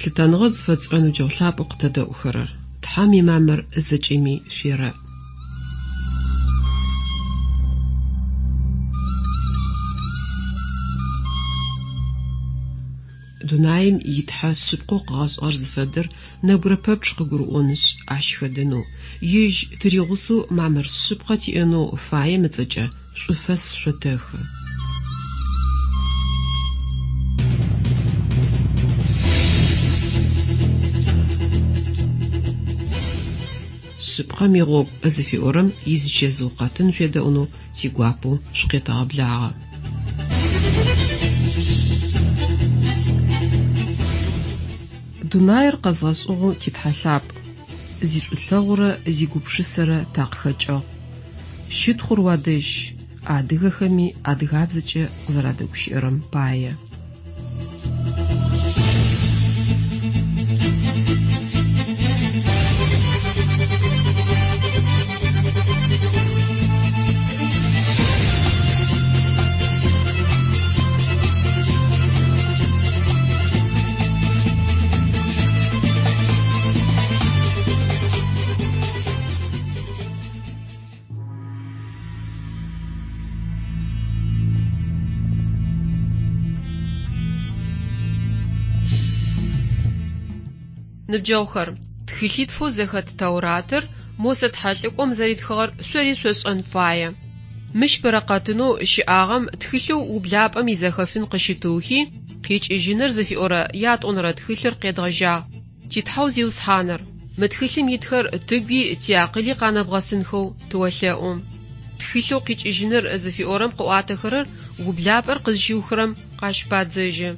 لتنغز فتسأنو جوشاب اقتدى أخرر تحامي مامر زجيمي فيرا دونايم يتحس بقوق غاز أرز فدر نبرا بابش ققرؤونش عشخدنو يج تريغسو مامر شبقتي انو فاية متجا شوفس شتاخ شبقا ميغوب ازفي أورم يزجزو قاتن فيدا انو تيقوابو شقيتا بلاغا دوناير قزغشغو تتحلاب زيشلغورة زيقوبشسرة تاقخجو شتخور وادش адыгэхэми адыгабзэкӏэ къызэрадэгущыӏэрэм пае. Ныбджэгъухэр, тхылъитфэу зэхэт Тауратыр Мосе тхьэлӏыкӏом зэритхыгъэр шъори шъошӏэн фае. Мыщ бэракъэтынэу щыӏагъэм тхылъэу ублапӏэм изэхэфын къыщытыухи, къикӏыжьыныр зыфиӏорэ ятӏонэрэ тхылъыр къедгъэжьагъ. Титхьэу зиусхьаныр. Мы тхылъым итхэр тыгуи тиакъыли къанэбгъэсынхэу тыолъэӏу. Тхылъэу къикӏыжьыныр зыфиӏорэм къыӏуатэхэрэр ублапӏэр къызжьыухэрэм къащыбадзэжьы.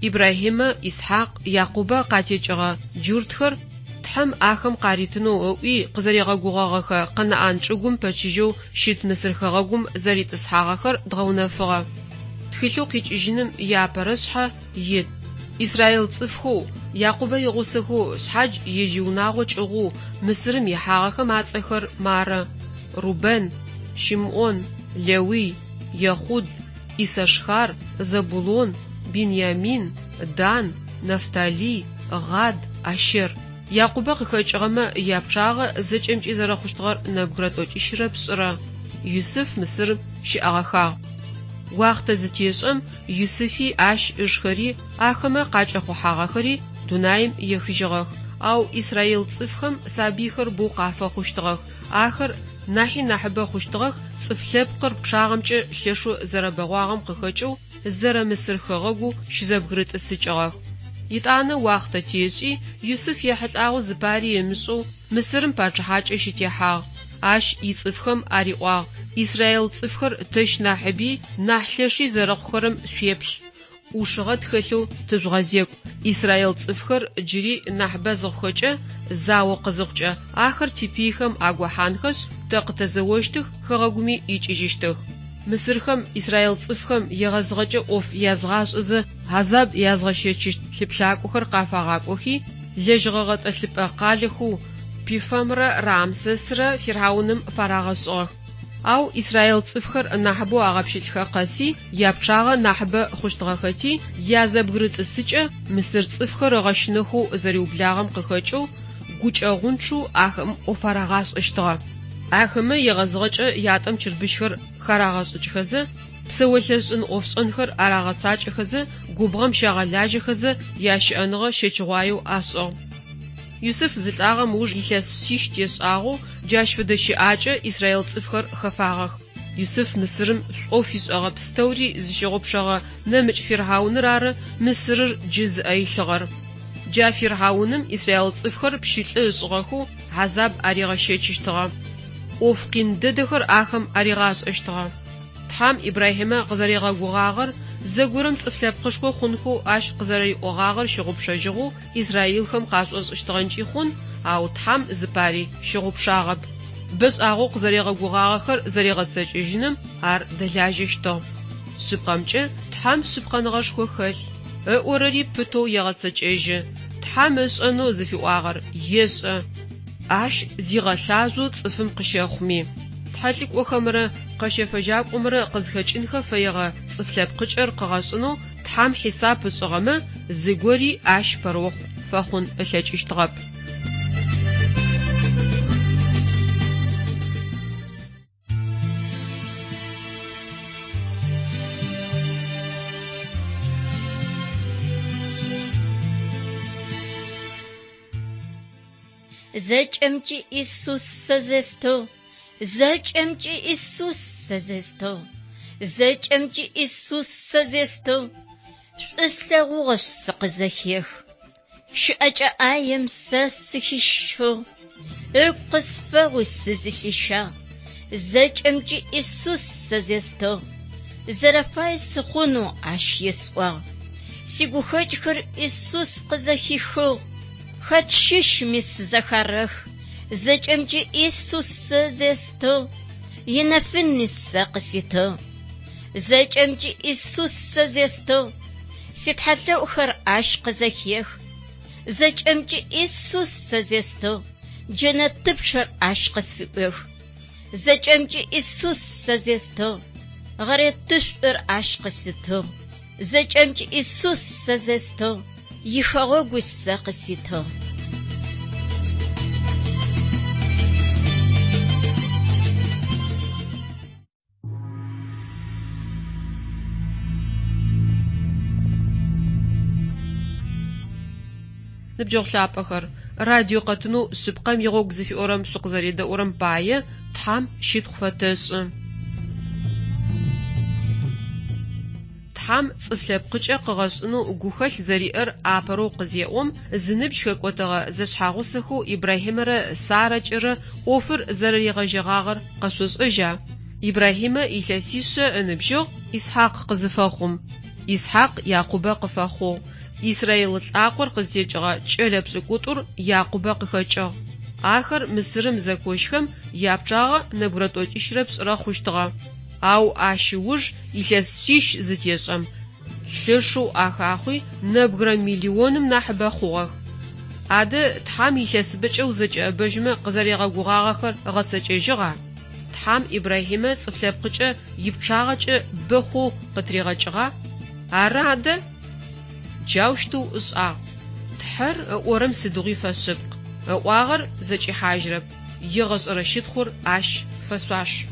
Ибрахимэ, Исхьакъ, Якъубэ къатекӏыгъэ джуртхэр тхьэм ахэм къаритынэу ыӏуи къызэригъэгугъэгъэхэ Къэнэӏан чӏыгум пэчыжьэу щыт Мысыр хэгъэгум зэритӏысхьагъэхэр дгъэунэфыгъэ. Тхылъэу къикӏыжьыным иапэрэ шъхьэ ит. Исраил цӏыфхэу Якъубэ игъусэхэу шъхьадж ежьиунагъо кӏыгъу Мысырым ихьагъэхэм ацӏэхэр мары: Рубен, Шимъон, Леуи, Ехъуд, Исашхар, Забулон, Биньямин, Дан, Нафтали, Гад, Ашер. Якъубэ къыхэкӏыгъэмэ япчъагъэ зэкӏэмкӏи зэрэхъущтыгъэр нэбгырэ тӏокӏищрэ пшӏырэ. Юсыф Мысырым щыӏагъэхагъ. Уахътэ зытешӏэм Юсыфи ащ ышхэри ахэмэ къакӏэхъухьагъэхэри дунаим ехыжьыгъэх. Ау Исраил цӏыфхэм сабийхэр боу къафэхъущтыгъэх. Ахэр нахьи нахьыбэ хъущтыгъэх цӏыф лъэпкъыр пчъагъэмкӏэ лъэшъу зэрэбэгъуагъэм къыхэкӏэу зэрэ Мысыр хэгъэгу щызэбгырытӏысыкӏыгъэх. Итӏанэ уахътэ тешӏи Юсыф ехьылӏагъэу зыпари емышӏэу Мысырым пачыхьакӏэ щытехьагъ. Ащ ицӏыфхэм ариӏуагъ: Исраил цӏыфхэр тэщ нахьыби нахь лъэши зэрэхъухэрэм шъуеплъ. Ушыгъэ тхэлъэу тыжъугъэзекӏу. Исраил цӏыфхэр джыри нахьыбэ зыхъухэкӏэ зауэ къызыхъукӏэ. Ахэр типийхэм агухьанхэш тэ къытэзэощтых, хэгъэгуми икӏыжьыщтых. Мысырхэм Исраил цӏыфхэм егъэзгъэкӏэ ӏоф язгъашӏызы Азаб язгъэщэчыщт лъыплъакӏохэр къафагъакӏохи, лэжьыгъэгъэтӏэлъыпӏэ къалэхэу Пифэмрэ Рамсесрэ Фирхъауным фарагъэшӏыгъэх. Ау Исраил цӏыфхэр нахьыбэу агъэпщылъхэ къэси япчъагъэ нахьыбэ хъущтыгъэхэти язэбгырытӏысыкӏэ Мысыр цӏыфхэр ыгъэщынэхэу зэриублагъэм къыхэкӏэу гукӏэгъунчъу ахэм ӏофарагъашӏэщтыгъэ. Ахэмэ егъэзгъэкӏэ ятӏэм чырбыщхэр харагъэшӏыкӏхэзэ, псэолъэшӏын ӏофшӏэнхэр арагъэцакӏэхэзэ, губгъэм щагъэлажьэхэзэ ящыӏэныгъэ щэчыгъуаеу ашӏыгъ. Юсыф зылӏагъэм уж илъэс щищ ешӏагъэу джащ фэдэ щыӏакӏэ Исраил цӏыфхэр хэфагъэх. Юсыф Мысырым шӏоф ишӏэгъэ пстэури зыщыгъупшэгъэ нэмыкӏ Фирхъауныр ары Мысырыр джы зыӏэилъыгъэр. Джа Фирхъауным Исраил цӏыфхэр пщылӏэ ышӏыгъэхэу Азаб аригъэщэчыщтыгъэ. ӏоф къин дэдэхэр ахэм аригъашӏэщтыгъэ. Тхьам Ибрахимэ къызэригъэгугъагъэр зэгорэм цӏыф лъэпкъышхо хъунхэу ащ къызэриӏогъагъэр щыгъупшэжьыгъэу Израилхэм къашӏошӏыщтыгъэнкӏи хъун, ау Тхьам зыпари щыгъупшагъэп. Бэшӏагъэу къызэригъэгугъагъэхэр зэригъэцэкӏыжьыным ар дэлажьэщтыгъ. Шъыпкъэмкӏэ Тхьам шъыпкъэныгъэшхо хэлъ. Ыӏорэри пытэу егъэцэкӏэжьы. Тхьам ышӏэнэу зыфиӏуагъэр ешӏэ. Ащ зигъэлъажъо цӏыфым къыщэхъуми. Тхьэлӏыкӏохэмрэ къэщэфэжьакӏомрэ къызхэкӏынхэ фэегъэ цӏыф лъэпкъыкӏэр къыгъэшӏынэу Тхьам хьисап ышӏыгъэмэ зыгори ащ перох фэхъун ылъэкӏыщтыгъэп. Зэкӏэмкӏи Иисус сэзэстэ, зэкӏэмкӏи Иисус сэзэстэ, зэкӏэмкӏи Иисус сэзэстэ. Шӏуслъэгъугъэшъ сыкъызэхех, щыӏэкӏэ ӏаем сэ сыхищыгъ, ыгу къысфэгъуи сызылъищагъ. Зэкӏэмкӏи Иисус сэзэстэ, зэрэфай сыхъунэу ащ есӏуагъ. Сигухэкӏхэр Иисус къызэхихыгъ, хэт щыщми сызэхарэх. Зэкӏэмкӏи Иисус сэзэстэ, инафыни сэ къыситэ. Зэкӏэмкӏи Иисус сэзэстэ, ситхьэлъэӏухэр ащ къызэхех. Зэкӏэмкӏи Иисус сэзэстэ, джэнэтыпшэр ащ къысфиӏуех. Зэкӏэмкӏи Иисус сэзэстэ, гъэретышӏур ащ къыситыгъ. Зэкӏэмкӏи Иисус сэзэстэ, ихэгъогуи сэ къыситыгъ. Ныбджэгъу лъапӏэхэр, радио къэтынэу шъыпкъэм игъогу зыфиӏорэм шъукъызэредэӏорэм пае тхьам щитхъу фэтэшӏы. Тхьам цӏыф лъэпкъыкӏэ къыгъэшӏынэу гухэлъ зэриӏэр апэрэу къызеӏом, зыныбжь хэкӏотэгъэ зэшъхьагъусэхэу Ибрахьимэрэ Сарэкӏэрэ ӏофыр зэрыригъэжьэгъагъэр къэшъошӏэжьа. Ибрахьимэ илъэсишъэ ыныбжьэгъу Исхьакъ къызыфэхъум. Исхьакъ Якъубэ къыфэхъугъ. Исраил лӏакъор къызтекӏыгъэ кӏэлэ пшӏыкӏутӏур Якъубэ къыхэкӏыгъ. Ахэр Мысырым зэкӏощхэм япчӏагъэ нэбгырэ тӏокӏищрэ пшӏырэ хъущтыгъэ. Ау ащыуж илъэс шъищ зытешӏэм лъэшэу ахахъуи нэбгырэ миллионым нахьыбэ хъугъэх. Адэ тхьам илъэсыбэкӏэу зэкӏэӏэбэжьмэ къызэрегъэгугъагъэхэр гъэсэкӏэжьыгъа? Тхьам Ибрахьимэ цӏыф лъэпкъыкӏэ ипчъагъэкӏэ бэхъу къытыригъэкӏыгъа? Ары адэ? Джаущтэу ышӏагъ. Тхьэр ыӏорэм сыдигъуи фэшъыпкъ. Ыӏуагъэр зэкӏихьажьырэп. Игъэшӏэрэ щытхъур ащ фэшъуашъ.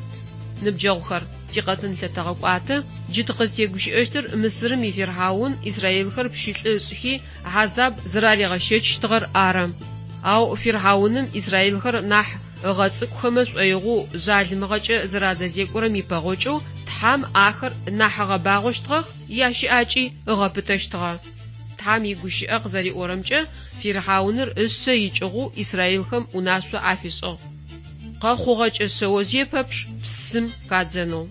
Ныбджэгъухэр, тикъэтын лъэтэгъэкӏуатэ, джы тыкъызтегущыӏэщтыр Мысырым иферхьаун Израилхэр пщилӏышъхи Ахьзаб зэраригъэщэкӏыщтыгъэр ары. Ау Ферхьауным Израилхэр нахь ыгъэцӏыкӏухэмэ шӏоигъу жалымыгъэкӏэ зэрадэзекӏорэм ипэгъокӏэу тхьам ахэр нахь ыгъэбагъощтыгъэх, ящыӏакӏи ыгъэпытэщтыгъэ. Тхьам игущыӏэ къызэриӏорэмкӏэ Ферхьауныр ышъэ икӏыгъу Израилхэм унашъо афишӏыгъ. Къэхъугъэкӏэ шъэожъые пэпчъ псым хадзэнэу.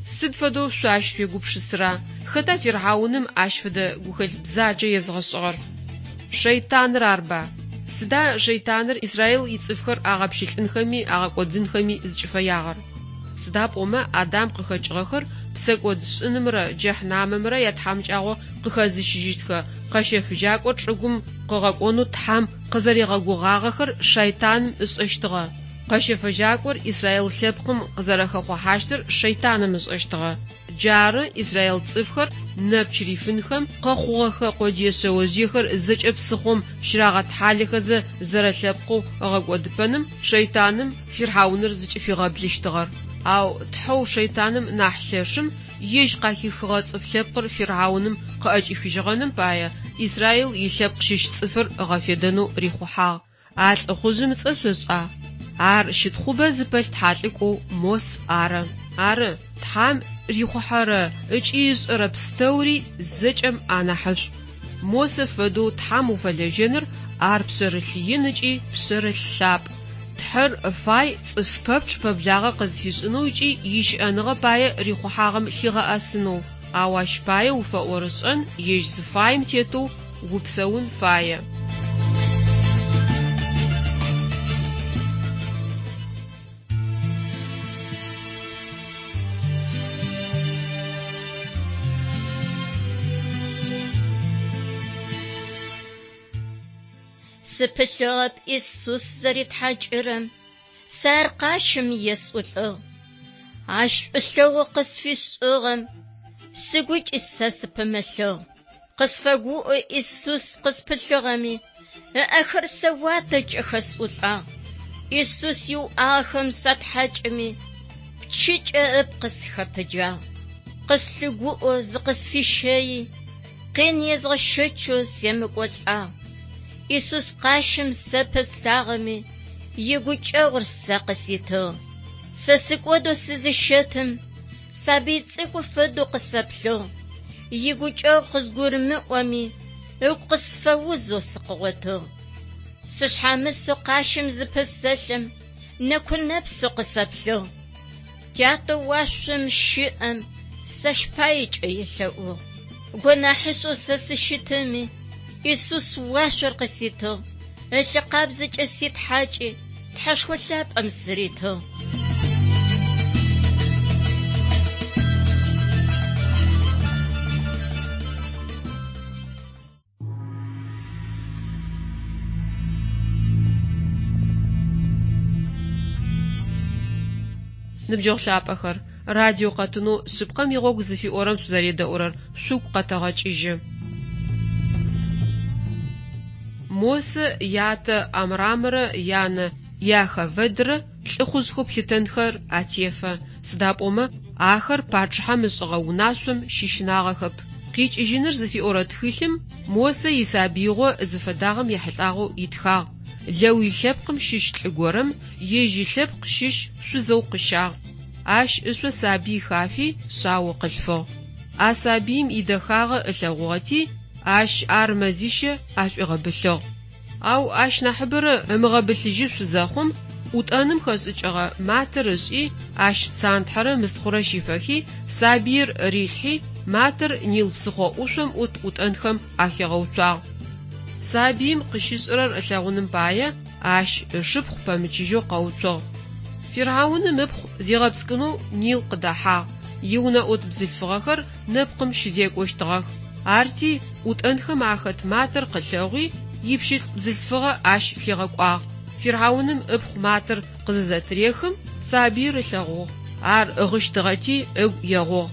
Сыд фэдэу шъуащ шъуегупшысыра? Хэта Ферхьауным ащ фэдэ гухэлъ бзаджэ езгъэшӏыгъэр? Шейтаныр арба? Сыда шейтаныр Израил ицӏыфхэр агъэпщылӏынхэми агъэкӏодынхэми зыкӏыфэягъэр? Сыда пӏомэ Адам къыхэкӏыгъэхэр псэкӏодышӏынымрэ джахьнамымрэ ятхьамыкӏагъо къыхэзыщыжьыщтхэ, къэщэфыжьакӏо чӏыгум къыгъэкӏонэу тхьам къызэригъэгугъагъэхэр шайтаным ышӏэщтыгъэ. Къэщэфэжьакӏор Израил лъэпкъым къызэрэхэхъухьащтыр шейтаным ышӏэщтыгъэ. Джары Израил цӏыфхэр нэпчъ рифынхэм къэхъугъэхэ къодые шъэожъыехэр зэкӏэ псыхъом щырагъэтхьалэхэзэ зэрэлъэпкъэу ыгъэкӏодыпэным шейтаным Ферхьауныр зыкӏыфигъэблыщтыгъэр. Ау тхьэу шейтаным нахь лъэшым ежь къахихыгъэ цӏыф лъэпкъыр Ферхьауным къыӏэкӏифыжьыгъэным пае Израил илъэпкъ щыщ цӏыфыр ыгъэфедэнэу рихъухьагъ. А лӏыхъужъым ыцӏэ шъошӏа? Ар щытхъубэ зыпэлъ тхьалӏыкӏоу мос ары. Ары, тхьам рихъухьэрэ ыкӏи ышӏэрэ пстэури зэкӏэм анахьышӏу. Мосэ фэдэу тхьам уфэлэжьэныр ар пшъэрылъ ин ыкӏи пшъэрылъ лъапӏ. Тхьэр фай цӏыф пэпчъ пэблагъэ къызфишӏынэу ыкӏи ищыӏэныгъэ пае рихъухьагъэм лъигъэӏэсынэу. Ау ащ пае уфэӏорышӏэн ежь зыфаем тетэу упсэун фае. Сыпылъыгъэп Иисус зэритхьакӏырэм, сэр къащым есӏулӏыгъ. Ащ шӏулъэгъу къысфишӏыгъэм, сыгукӏи сэ сыпымылъыгъ. قصفقو إسوس قصبلغمي أخر سواتج أخسؤلع إسوس يو آخم سطحجمي بتشج أبقس خبجا قصلقو زقس في شيء قين يزغشتشو سيمقولع إسوس قاشم سبس لاغمي يقوش أغرس قسيتو سسقودو سزشتم سابيت سيقو فدو قصبلو يقوش أغزقور مقومي اقص فوزو سقوتو سشحامسو قاشم زبسلم نكون نفسو قصبلو جاتو واشم شئم سشبايج يلقو قنا حسو سسشتمي إسوس واشر قسيتو اللقابزج أسيت حاجي تحشو اللاب أمسريتو نبجو خلابخر راديو قطنو سبقم يغوغ زفي أورام سوزاريدا أورار سوق قطاغاچ إجي موس يات أمرامر يان ياخا ودر لخوزخو بحتنخر آتيفا سدابوما آخر باتشحا مسغاوناسوم شيشناغخب قيچ إجينر زفي أورا تخيلم موس يسابيغو زفداغم يحلقاغو يتخاغ لو يلبقم شيش تلقورم يجي لبق شيش سوزو قشاغ اش اسو سابي خافي شاو قلفو اسابيم يدخاغ الغوتي اش ارمزيشه اش غبلو او اش نحبر مغبلجي سوزاخم وطانم خصچغا ماترشي اش سانتحر مستخره شيفخي سابير ريحي ماتر نيلصخو اوشم وطانخم اخيغوصا سابيم قشيسرر الغونم بايه اش شبخ بمچيجو قوصو فرعون مبخ زيغبسكنو نيل قداحا يونا اوت بزلفغخر نبقم شزيك وشتغخ ارتي وطنخم اخت ماتر قلغي يبشيت بزلفغه اش خيغقوا فرعونم ابخ ماتر قززتريخم سابير لغو ار اغشتغتي اغ يغو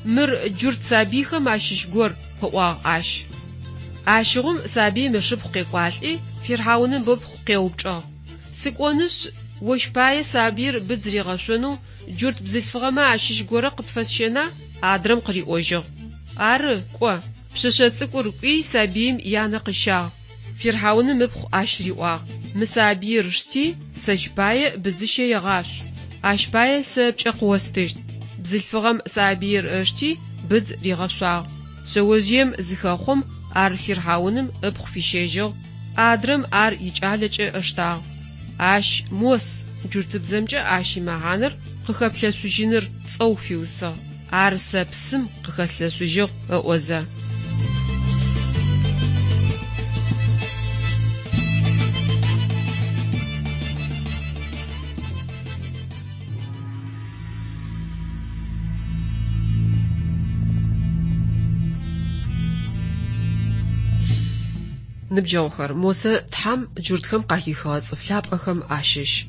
مر جورت سابيخم اششغور قوا اش اشغم سابي مشبخ قيقوالي فرعونم ببخ قيوبچا سقونس وشباي سابير بزريغشونو جورت بزلفغما اشش غورق بفسشنا ادرم قريوجو ار قوا بششصقور قي سابيم يانا قشا فرعون مبخ اشريوا مسابير شتي سجباي بزشه يغاش اشباي سبچق وستش بزلفغم سابير اشتي بز ريغشا سوزيم زخخم ار فرعونم ابخ فيشيجو ادرم ار يچالچ اشتا اش موس جورتبزمجا اشي ماهانر قخبلسوجينر صوفيوسا ارسبسم قخلسوجو اوزا نبجوخر موسى تحم جورتخم قاهيخا صفلابخم اشش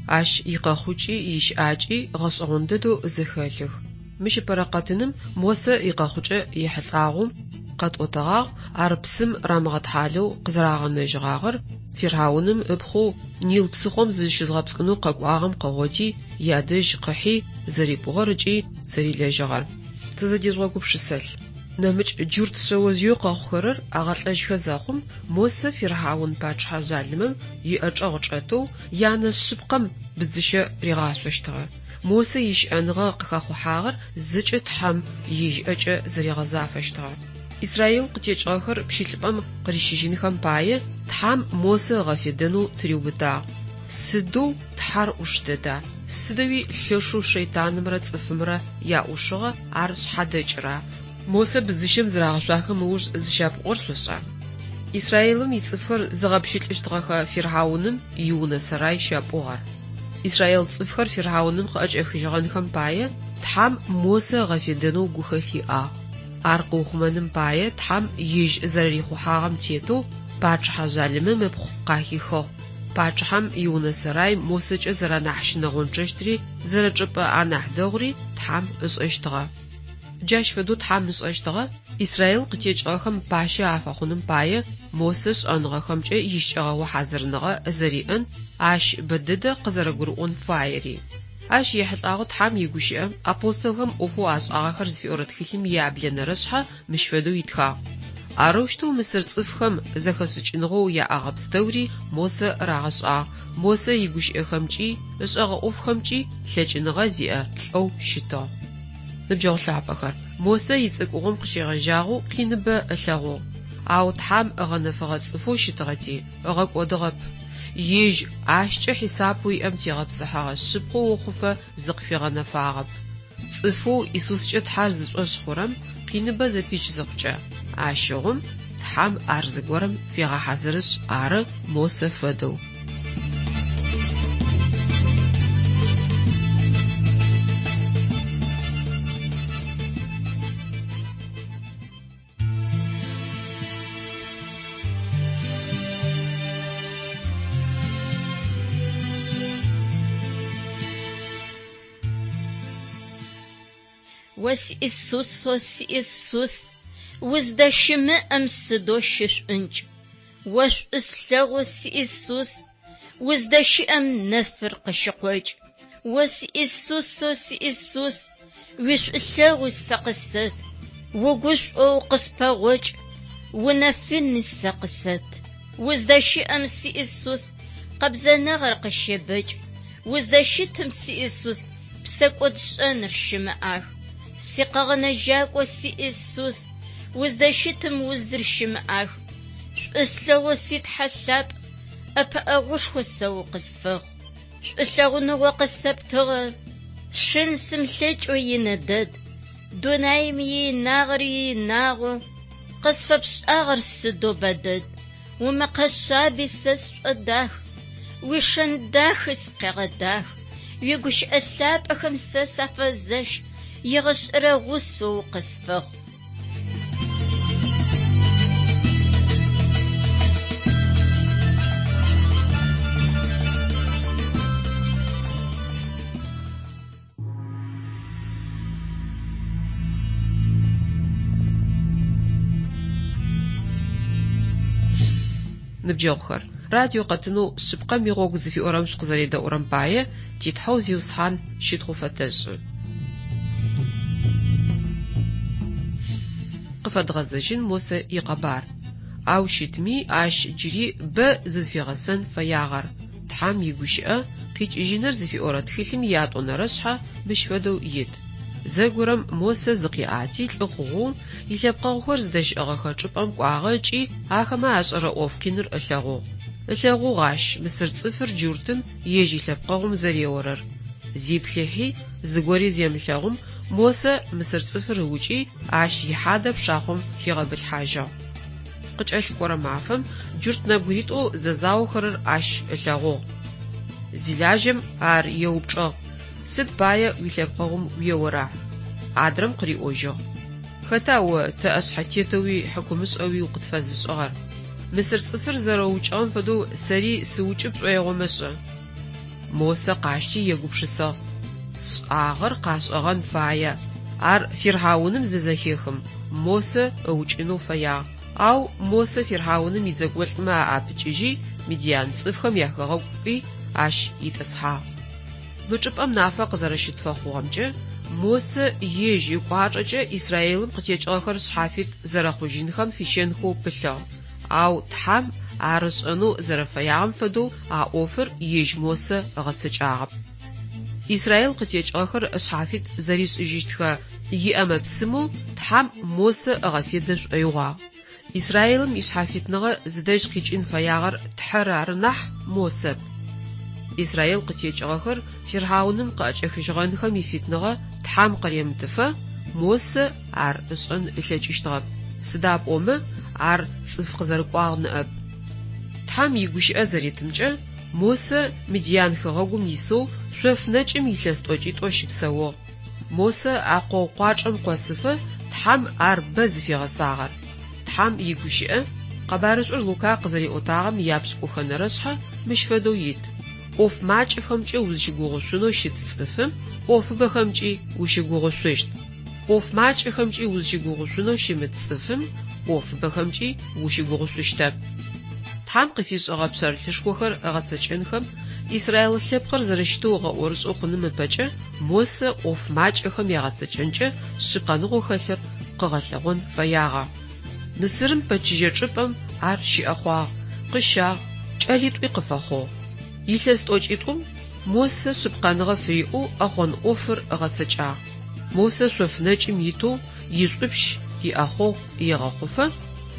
اش يقخوچي يشاچي غصغونددو زخالخ مش برقاتنم موسى يقخوچ يحلقاغو قطوتغا اربسم رامغتحالو قزراغنجغاغر فرعونم ابخو نيل بسخوم زشزغبسكنو ققواغم قوتي يادج قحي زريبغرجي زريلجغر تزديزغوب شسل نمج جورت سوزيو قاخرر اغلطج خزاخم موسى فرعون باچ زالمم ياچاغچاتو يانس شبقم بزشه ريغاسوشتغ موسى يشانغا قخاخو حاغر زچت حم يجاچ زريغازافشتغ اسرائيل قتيچاخر بشيلبم قريشيجينخم باي تحم موسى غفيدنو تريوبتا سدو تحر اشتدا سدوي لشو شيطانمرا صفمرا يا اوشغا ارش حدچرا موسى بزشم زراغشاخم موج زشاب قرصوشا اسرائيلم يصفر زغبشيلشتغخا فرعونم يونا سراي شابوغر اسرائيل صفر فرعونم قاج اخجغنخم باي تحم موسى غفيدنو غخخي ارقوخمنم باي تحم يج زريخو حاغم تيتو باچ حزالم مبخقاهيخو باچحم يونا سراي موسى زرانحشنغونچشتري زرچب انحدغري تحم اسشتغا جاش فدو تحمس اشتغا Израил къытекӏыгъэхэм пащэ афэхъуным пае Мосе шӏэныгъэхэмкӏэ ищыкӏэгъэу хьазырныгъэ зэриӏэн ащ бэдэдэ къызэрэгурыӏон фаери. Ащ ехьылӏагъэу Тхьам игущыӏэм апостолхэм ӏофэу ашӏагъэхэр зыфиӏорэ тхылъым яблэнэрэ шъхьэ мыщ фэдэу итхагъ. Арэущтэу Мысыр цӏыфхэм зэхэшӏыкӏыныгъэу яӏэгъэпстэури Мосе рагъэшӏагъ. Мосе игущыӏэхэмкӏи ышӏэгъэ ӏофхэмкӏи лъэкӏыныгъэ зиӏэ лӏэу щытыгъ. Ныбджэгъу лъапӏэхэр, Мосе ицӏыкӏугъом къыщегъэжьагъэу къиныбэ ылъэгъугъ. Ау Тхьам ыгъэнэфыгъэ цӏыфэу щытыгъэти ыгъэкӏодыгъэп. Ежь ащкӏэ хьисапу иӏэм тегъэпсыхьагъэ шъыпкъэу охъуфэ зыкъыфигъэнэфагъэп. Цӏыфэу Иисускӏэ Тхьар зышӏошъ хъурэм къиныбэ зэпич зыхъукӏэ. Ащыгъум Тхьам ар зыгорэм фигъэхьазырышъ ары Мосе фэдэу. Ос Иисус уздэщымыӏэм сыдо щышӏункӏ. Ошӏуслъэгъу Иисус уздэщыӏэм нэфыр къыщыкъокӏ. Ос Иисус уишӏулъэгъу сэ къысэт. Угушӏоу къыспэгъокӏ. Унэфын сэ къысэт. Уздэщыӏэм Иисус къэбзэныгъэр къыщебэкӏ. Уздэщытым Иисус псэкӏод шӏэныр щымыӏагъ. Сикъэгъэнэжьакӏо Иисус уздэщытым узыр щымыӏагъ. Шӏуслъэгъу ситхьэлъапӏ ӏэпыӏэгъушхо сэ укъысфэгъу. Шӏулъэгъуныгъо къысэптыгъэ. Шын сымлъэкӏо инэдэд. Дунаим инагъыр инагъо. Къысфэпшӏагъэр сыдо бэдэд. Умыкъэшъаби сэ сшӏодах. Уишэн дахи скъегъэдах. Уигущыӏэ лъапӏэхэм сэ сафэзэщ. Игъышӏэрэ гъусэу укъысфэгъу. Ныбджэгъухэр, радио къэтынэу шъыпкъэм игъогу зыфиӏорэм шъукъызэредэӏурэм пае титхьэу зиусхьан щытхъу фэтэшӏы. Къыфэдгъэзэжьын Мосе икъэбар. Ау щытми ащ джыри бэ зызфигъэсэн фэягъэр. Тхьам игущыӏэ къикӏыжьыныр зыфиӏорэ тхылъым ятӏонэрэ шъхьэ мыщ фэдэу ит. Зэгорэм Мосе зыкъиӏати лӏы хъугъэу илъэпкъэгъухэр здэщыӏэгъэхэ чӏыпӏэм кӏуагъэ ыкӏи ахэмэ ашӏэрэ ӏоф къиныр ылъэгъугъ. Ылъэгъугъащ Мысыр цӏыфыр джуртым ежь илъэпкъэгъум зэреорэр. Зиплъыхьи зыгори земылъэгъум Мосе Мысыр цӏыфыр ыукӏи ащ ихьадэ пшахъом хигъэбылъхьажьыгъ. Къыкӏэлъыкӏорэ мафэм джурт нэбгыритӏоу зэзаухэрэр ащ ылъэгъугъ. Зилажьэм ар еупчӏыгъ. Сыд пае уилъэпкъэгъум уеора? Адрэм къыриӏожьыгъ. Хэта о тэ ӏэшъхьэтетэуи хьакумышӏэуи укъытфэзышӏыгъэр? Мысыр цӏыфыр зэрэукӏыгъэм фэдэу сэри сыукӏы пшӏоигъомэшӏэ. Мосе къащти егупшысыгъ. Шӏагъэр къашӏэгъэн фае. Ар Фирхьауным зэзэхехым. Мосе ыукӏынэу фэягъ. Ау Мосе Фирхьауным идзэгъолӏмэ аӏапыкӏыжьи Мидиан цӏыфхэм яхэгъэгуи ащ итӏысхьагъ. Мы чӏыпӏэм нафэ къызэрэщытфэхъугъэмкӏэ Мосе ежь икъуачӏэкӏэ Исраилым къытекӏыгъэхэр шъхьафит зэрэхъужьынхэм фищенхэу пылъыгъ. Ау Тхьам арышӏэнэу зэрэфэягъэм фэдэу а ӏофыр ежь Мосе ыгъэцэкӏагъэп. Исраил къытекӏыгъэхэр шъхьафит зэришӏыжьыщтхэ иӏэмэпсымэу Тхьам Мосе ыгъэфедэ шӏоигъуагъ. Исраилым ишъхьафитныгъэ зыдэжь къикӏын фэягъэр Тхьэр ары нахь Мосэп. Исраил къытекӏыгъэхэр Фирхьауным къыӏэкӏэхыжьыгъэнхэм ифитныгъэ Тхьам къыремытыфэ Мосе ар ышӏэн ылъэкӏыщтыгъэп. Сыда пӏомэ ар цӏыф къызэрыкӏуагъ ныӏэп. Тхьам игущыӏэ зэритымкӏэ Мосе Мидиан хэгъэгум исэу шъоф нэкӏым илъэс тӏокӏитӏо щыпсэугъ. Мосе акъоу-къуачӏэм къосыфэ Тхьам ар бэ зыфигъэсагъэр. Тхьам игущыӏэ къэбарышӏор Лука къызэриӏотагъэм япшӏ ӏухэнэрэ шъхьэ мыщ фэдэу ит. ӏоф макӏэхэмкӏэ узыщыгугъышъунэу щыт цӏыфым ӏофыбэхэмкӏи ущыгугъышъущт. اوف ماچ خمچي وزشيغوغسونو شيمتصفم اوف بخمچي وشيغوغسوشتاب تام قفيش اغابسر لشكوخر اغاتسچنخم اسرائيل لبخر زرشتو غورس اوخنم بچه موس اوف ماچ خم يغاتسچنچه شقانغو خلر قغلغون فياغا مسرم بچيجچپم ار شياخوا قشا چاليتوي قفخو يلستوچيتوم موس شقانغا فريو اخون اوفر اغاتسچا موس سوفنچ ميتو يزقبش ياخو يغخوفه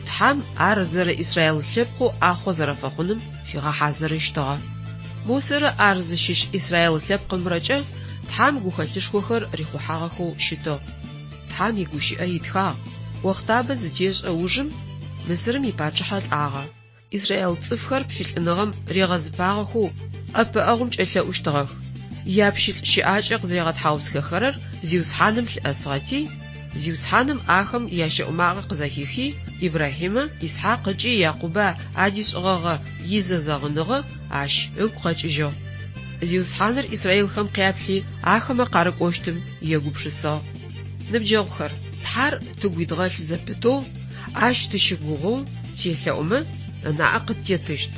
تام ار زر اسرائيل لبخو اخو زرفخونم فيغا حاضرشتا موسر ارزشش اسرائيل لبقم رجع تام غوخلشخوخر ريخوحاغخو شتو تام يغوشي ايتخا وقتابه زجيش اوجم مصر ميباچحال اغا اسرائيل صفخر بشلنغم ريغزباغخو اب اغم چلهوشتغخ يابشل شياچق زيغت هاوس خخرر زيوس حانم اسغاتي زيوس حانم اخم ياشؤماغ قزاهيخي إبراهيم إسحاق جي يعقوب عديس غغا يززغنغ عش اقاجو زيوس حانر إسرائيل خم قيابلي آخم قارق اوشتم يغوبشسا نبجوخر تحر تقويدغال زبتو عش تشغوغو تيلأوما ناقد تيتشت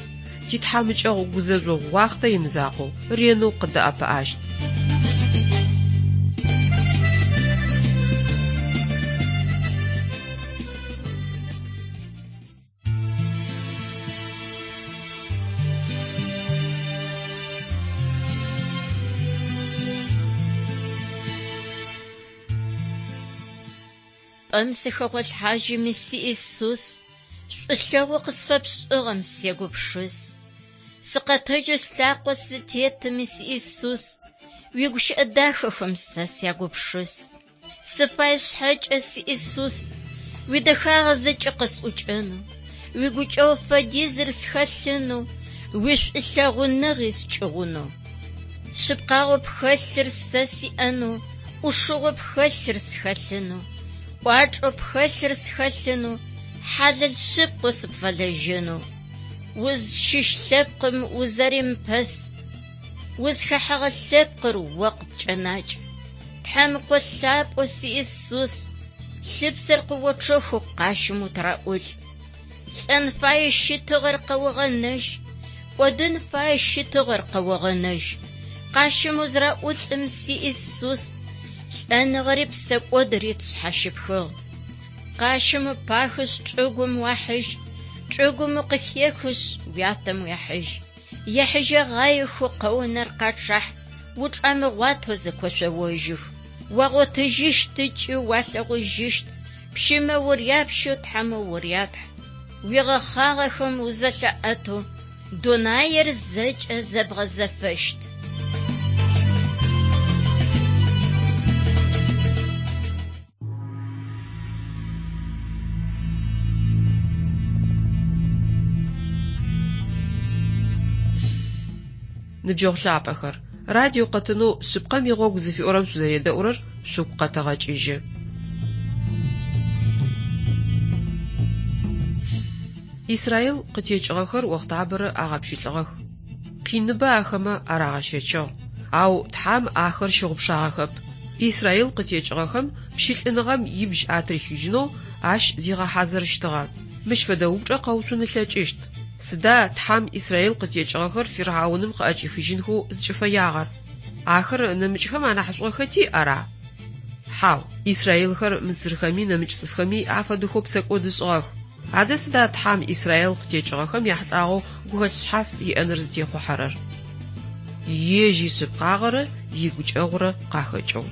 يتحامج اغو غززو واختا يمزاقو رينو قد أبا عشت أمسخوا الحاج مسي إسوس شلوا قصفبش أغمس يقبشس سقطج استاقوا ستيت مسي إسوس ويقش أداخو خمساس يقبشس سفايش حاج أسي إسوس ويدخاغ زج قص أجانو ويقش أوفا ديزر سخلنو ويش إلاغو نغيس جغونو شبقاغو بخلر ساسي أنو وشغو بخلر سخلنو وعجب خلر سخلنو حلل شبقس بفلجنو وز شش لبقم وزرم بس وز خحغ لبقر وقت جناج تحمق واللاب وسي السوس لبسر قوة شوخو قاشمو ترأول لأن فايش تغرق وغنج ودن فايش تغرق وغنج قاشمو زرأول امسي السوس أنا غريب سقودري تشحشبخو قاشم باخش تشوغم وحش تشوغم قخيخش وياتم وحش يحج غايخو قونر قاتشح وطعم واتو زكوش وجه وغوتجيش تجي واتغو جيشت بشما وريابشو تحمو وريابح ويغخاغخم وزلأتو دوناير الزج زبغ زفشت نبجوغ لعبخر راديو قطنو سبقام يغوغ زفي أورام سوزاري داورر سوق قطغاج إيجي إسرائيل قتيج غخر وقت عبر أغابشيت لغخ قينبا أخما أراغاشيتشو أو تحام آخر شغبشاغخب إسرائيل قتيج غخم بشيت إنغام يبج آتريخيجنو عش زيغا حازرشتغا مش فداوبجا قوسون اللاجيشت سدا تحام إسرائيل قتيجغخر فرعونم قاجيخيجنخو زجفياغر آخر نمجخم أنا حسوختي أرا حاو إسرائيل خر مصرخمي نمجصفخمي عفدخو بسكودشغخ عدا سدا تحام إسرائيل قتيجغخم يحطاغو غوغشحف يأنرزديخو حرر يجي سبقاغر يغوجغر قاخجو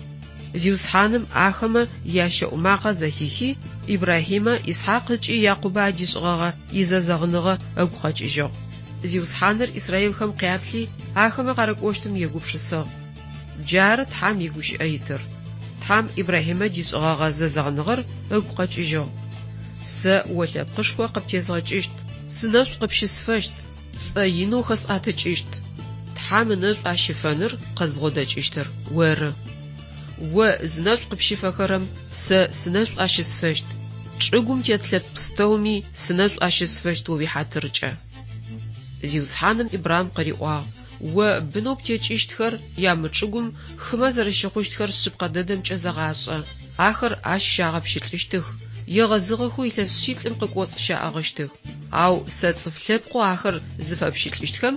زيوس حانم آخما ياشؤماغا زهيهي إبراهيم إسحاق جي يعقوب جيشغا يززغنغا أغوخاجيجو زيوس حانر إسرائيل خم قيابلي آخما قارق اوشتم يغوبشسو جار تحام يغوش أيتر تحام إبراهيم جيشغا ززغنغر أغوخاجيجو س ولب قشوا قبتيزغاجيشت سنش قبشسفشت سأينو خس آتجيشت تحام نش آشفانر قزبغوداجيشتر ور و زناش قبشفخرم سناش آشسفشت چقوم تيتلت بستومي سناش آشسفشت وبيحاترجع زيوس حانم إبراهيم قريقوا و بنوب تيجيشتخر يا مچقوم خمازر شخوشتخر سبقا ددم چزغاشا Ахэр ащ щагъэпщылӏыщтых, егъэзыгъэхэу илъэсыщиплӏым къыкӏоцӏ щаӏыгъыщтых. Ау сэ цӏыф лъэпкъо ахэр зыфэпщылӏыщтхэм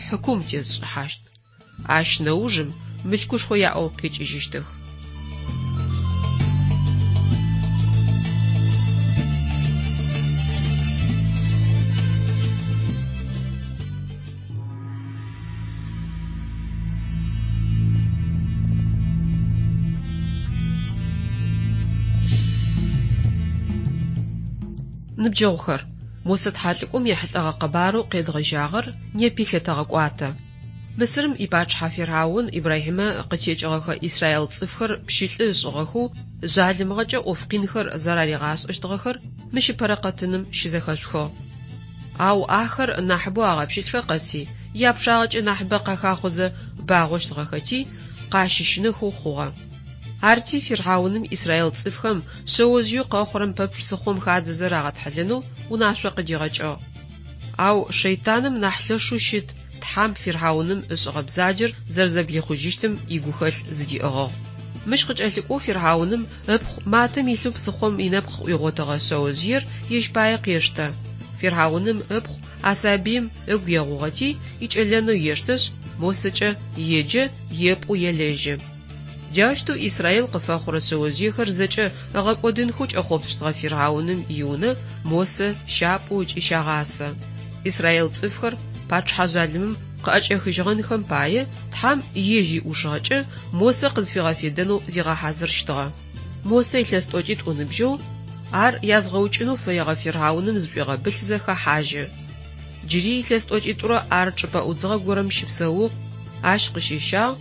хьукум тезышӏыхьащт. Ащ нэужым мылъкушхо яӏэу къекӏыжьыщтых. Ныбджэгъухэр, Мосе тхьалӏыкӏом ехьылӏэгъэ къэбарэу къедгъэжьагъэр непи лъэтэгъэкӏуатэ. Мысырым ипачхьэ Фиръаун Ибрахимэ къытекӏыгъэхэ Исраил цӏыфхэр пщылӏы ышӏыгъэхэу жъалымыгъэкӏэ ӏоф къинхэр зэраригъашӏэщтыгъэхэр мыщыпэрэ къэтыным щызэхэшъухыгъ. Ау ахэр нахьыбэу агъэпщылъхэ къэси, япшъагъэкӏэ нахьыбэ къахахъозэ багъощтыгъэхэти къащыщынэхэу хъугъэ. Арти Фиръауным Исраил цӏыфхэм шъэожъыеу къэхъурэм пэпчъ сыхъом хадзэзэр агъэтхьэлэнэу унашъо къыдигъэкӏыгъ. Ау шэйтаным нахь лъэшъу щыт тхьам Фиръауным ышӏыгъэ бзаджэр зэрзэблехъужьыщтым игухэлъ зыдиӏыгъыгъ. Мыщ къыкӏэлъыкӏоу Фиръауным ыпхъу матэм илъэу псыхъом инэпхъ ӏуигъотыгъэ шъэожъыер ежьпае къештэ. Фиръауным ыпхъу асабиим ыгу егъугъэти икӏэлэнэу ештэшъ, Мосэкӏэ еджэ епӏу елэжьы. Джащтэу Исраил къыфэхъурэ шъэожъыехэр зэкӏэ ыгъэкӏодынхэу кӏэхъопщтыгъэ Фиръауным иунэ Мосе щапӏэу ыкӏи щагъасэ. Исраил цӏыфхэр пачхьэ жъалымым къыӏэкӏэхыжьыгъэнхэм пае тхьам ежь иӏушыгъэкӏэ Мосе къызфигъэфедэнэу зигъэхьазырщтыгъэ. Мосе илъэс тӏокӏитӏу ныбджэу ар язгъэукӏынэу фэегъэ Фиръауным зышӏуегъэбылъ зэхэхьажьы. Джыри илъэс тӏокӏитӏурэ ар чӏыпӏэ ӏудзыгъэ горэм щыпсэу ащ къыщищагъ,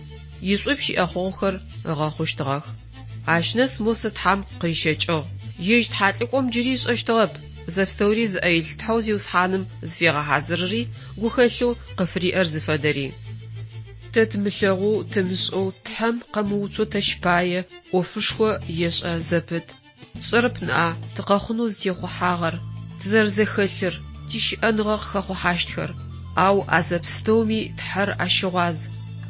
ишӏуп щиӏэхъугъэхэр ыгъэхъущтыгъэх. Ащ нэс Мосе тхьам къыщэкӏыгъ. Ежь тхьалӏыкӏом джыри ышӏэщтыгъэп. Зэпстэури зыӏэилътхьэу зиусхьаным зыфегъэхьазырыри гухэлъэу къыфриӏэр зыфэдэри. Тэ тымылъэгъу тымышӏэу тхьэм къэмыуцо тэщпае ӏофышхо ешӏэ зэпыт. Шӏэрэп ныӏа тыкъэхъунэу зытехъухьагъэр, тызэрызэхэлъыр, тищыӏэныгъэ къыхэхъухьащтхэр. Ау азэпстэуми тхьэр ащыгъуаз.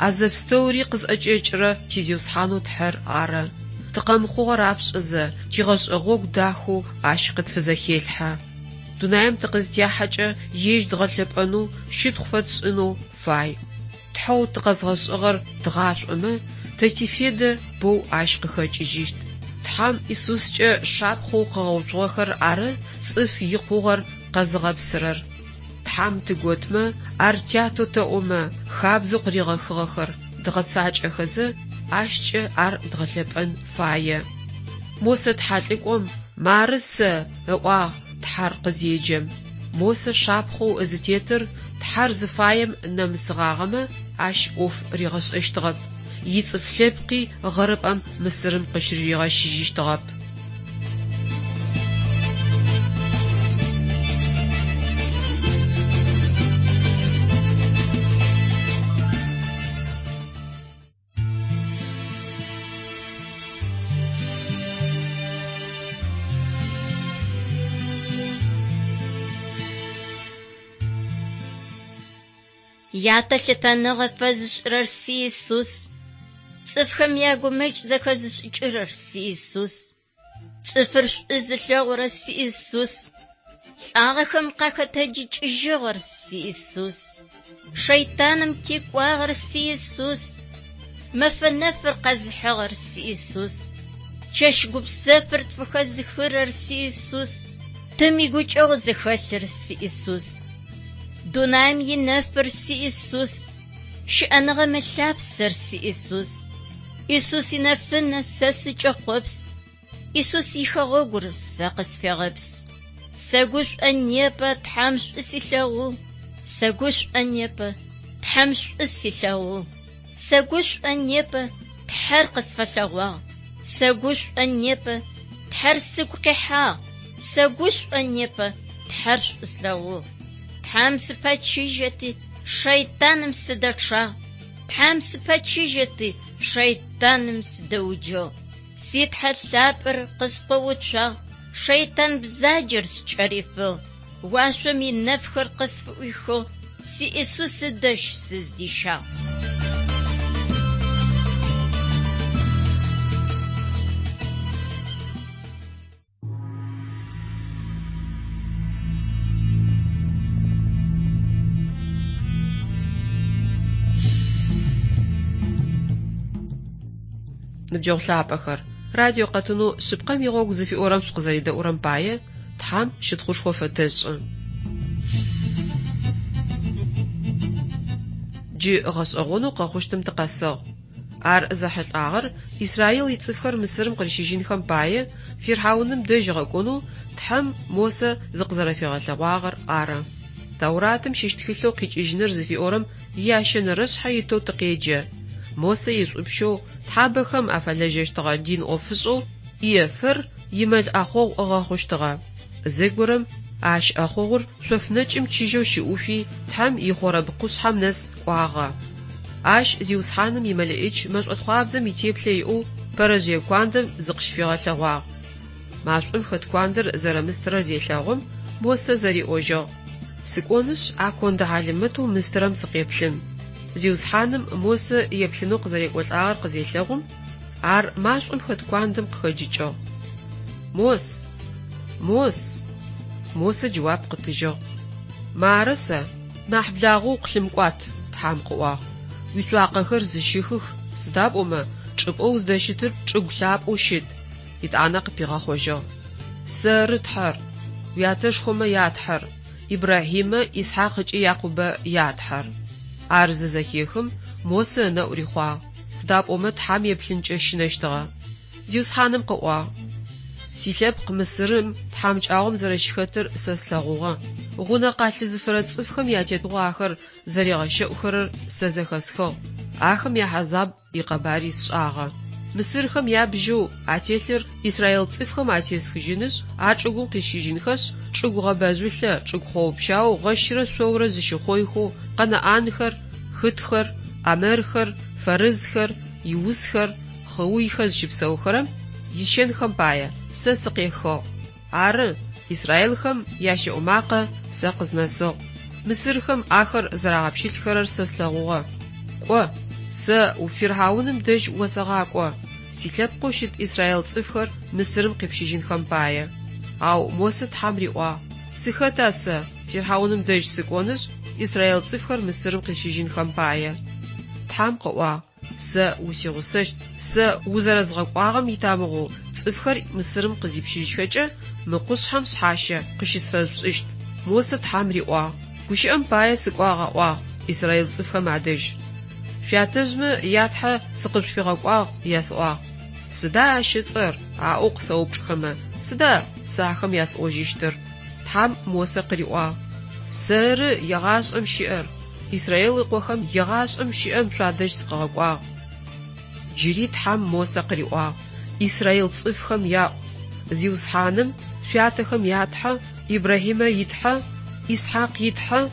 Азэпстэури къызӏэкӏэкӏырэ тизиусхьанэу тхьэр ары. Тыкъэмыхъугъэр апшӏэзэ, тигъэшӏэгъогу дахэу ащ къытфызэхелъхьэ. Дунаем тыкъызытехьэкӏэ ежь дгъэлъэпӏэнэу щытхъу фэд шӏынэу фай. Тхьэу тыкъэзгъэшӏыгъэр дгъашӏомэ, тэ тифедэ боу ащ къыхэкӏыжьыщт. Тхьам Исускӏэ шапхъэу къыгъэуцугъэхэр ары цӏыф икъугъэр къэзыгъэпсырэр. Тхьам тыготмэ, ар театэу тэӏомэ, хабзэу къыригъэхыгъэхэр, дгъэцакӏэхэзэ ащкӏэ ар дгъэлъэпӏэн фае. Мосе тхьалӏыкӏом «Мары сэ» ыӏуагъ тхьар къызеджэм. Мосе шапхъэу зытетыр тхьар зыфаем нэмысыгъагъэмэ ащ ӏоф ригъэшӏэщтыгъэп. Ицӏыф лъэпкъи гъэрыпӏэм Мысырым къыщыригъэщыжьыщтыгъэп. Ятэ лъэтэныгъэ фэзышӏырэр си Исус, цӏыфхэм ягумэкӏ зэхэзышӏыкӏырэр си Исус, цӏыфыр шӏу зылъэгъурэ си Исус, лӏагъэхэм къахэтэджыкӏыжьыгъэр си Исус, шэйтаным текӏуагъэр си Исус, мэфэнэфыр къэзыхьыгъэр си Исус, чэщ гупсэфыр тфыхэзыхырэр си Исус, тым игукӏэу зыхэлъыр си Исус. Дунаем инэфыр си Исус, щыӏэныгъэ мэлъапсэр си Исус. Исус инэфынэ сэ сыкӏэхъопс, Исус ихэгъогур сэ къысфегъэпс. Сэгушӏо непэ тхьэм шӏу силъэгъу, сэгушӏо непэ тхьэм шӏу силъэгъу, сэгушӏо непэ тхьэр къысфэлъэгъуагъ, сэгушӏо непэ тхьэр сыгу къихьагъ, сэгушӏо непэ тхьэр шӏу слъэгъу. Тхьэм сыпэчыжьэти шэйтаным сыдэчъагъ, тхьэм сыпэчыжьэти шэйтаным сыдэуджагъ. Ситхьэ лъапӏэр къыспэуцуагъ, шэйтан бзаджэр сыкӏэрифыгъ, уашъом инэфхэр къысфыӏуихыгъ, си Исус дэжь сыздищагъ. نبجغ لابخر راديو قطنو شبقم يغوغ زفي أورام شقزريدا أورام باية تحام شتخوش خوفتش جي غس أغونو قاخوشتم تقصو ار زحل آغر إسرائيل يتصفر مصرم قرشيجين خم باية فيرحاونم دج غاكونو تحام موسى زقزر في غلغواغر آرا توراتم ششتخلو قيج إجنر زفي أورام ياشن رشحة يتو تقيجة موسى يسوبشو تحابخم أفلجشتغا دين أوفشو يفر يمل أخو أغاخوشتغا زيقورم عاش أخوغر شوفنجم تشيجو شيوفي تحم يخورا بقوشحم نس قواغا عاش زيوسحانم يملئج مشقت خوابزم يتيبليئو برجي كواندم زقش في غلغواغ ماشقم خد كواندر زرمستر زيشاغم موسى زري أوجو سكونش أكون دعالمتو مسترم سقيبلم زيوسحانم موسى يبلنو قزريق والآغر قزيلغم عار ماشقم خد كواندم قخجيجو موسى جواب قتجو مارسة نحبلاغو قلمقوات تحام قوا ويتواقخر زشيخخ سداب أما چبقو زدشتر چبقلاب أوشد يتعنق بيغا خوجو سر تحر وياتش خوما ياتحر إبراهيم إسحاق يعقوب ياتحر عرز زكيخم موسى نأوري خوا سداب أما تحام يبلنج شنشتغا زيوسحانم قوا سيلبق مصرم تحامج أغم زرشخطر سسلغوغا غونا قاتل زفرات صفخم ياتيتغاخر زريغشأخر سزخسخو آخم يحزاب يقباري سشاغا مصرخم يابجو عتيلر إسرائيل صفخم عتيسخجينش عاچغو قشيجينخش چغوغا بازوشلا چغخو بشاو غشر سورة زشخويخو قناعنخر خطخر أمرخر فرزخر يوزخر خويخر جبسوخرم يشنخم بايا سسقيخو عار إسرائيلخم ياشي أماقا سقزنسو مصرخم آخر زراغبشيلخرر سسلغوغا قوا سا وفيرهاونم دج وسغا قوا سيلبقو شد إسرائيل صفخر مصرم قبشيجينخم بايا أو موسى تحمري قوا سختا سا فيرهاونم دج سقونش إسرائيل صفخر مصرم قبشيجينخم بايا تحم قوا سا وسيغسش سا وزرزغقواغم يتامغو صفخر مصرم قزيبشيجخجا مقوشحم شحاشا قشيسفزشت موسى تحمري قوا قشئم بايا سقواغا قوا إسرائيل صفخم عدج فياتجم ياتحا سقبش في غقواغ ياسقواغ سدا شصر عاوق سوبشخما سدا ساخم ياسقوجيشتر تحم موسى قريقوا سر يغاشم شئر إسرائيل قوخم يغاشم شئم شادج سقواغ جري تحم موسى قريقوا إسرائيل صفخم يا زيوسحانم فياتخم ياتحا إبراهيم يتحا إسحاق يتحا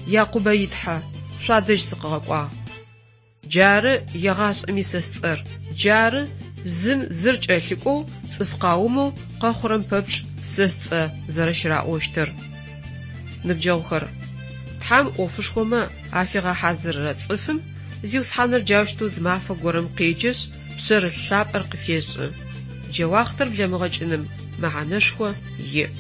يعقوب يتحا شادج سقواغ جار يغاش أميسسر جار زم زرج ألقو صفقاومو قاخرم ببش سست زرشرا أوشتر نبجوخر تحام أوفشخوما عفيغا حازر صفم زيوس حانر جاوشتو زمافا قرم قيجش بشر الثاب أرقفيش جواختر بلمغج إنم مع نشوة يه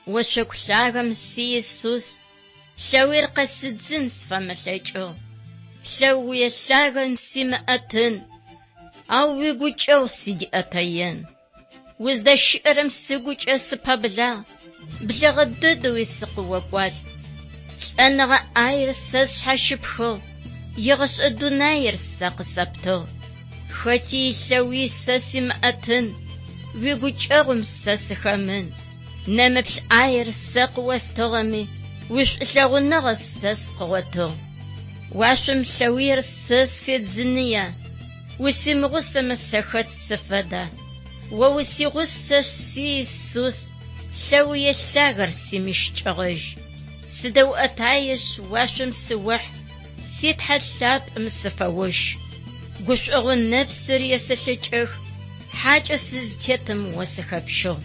وشكلهم سيسوس شوير قصدزن سفملجو شوي شاغم سمأتن أو يقوجو سيدأتين وزدا شئرم سيقوج أسبابلا بلا غددو يسقوا قوال أنا غاير ساس حشبخو يغش أدوناير ساقسابتو خوتي شوي ساسمأتن ويقوجو ساس خامن نمبش عاير ساق واستغمي وش شغلنا غساس قوتو واشم شوير الساس في الزنية وسيم غسم السخت سفدا ووسي غساس سيسوس شوية شاغر سيمش تغج سدو أتعايش واشم سوح سيد حشات مسفوش قش أغن نفس رياسشجخ حاجة سزتيتم وسخبشو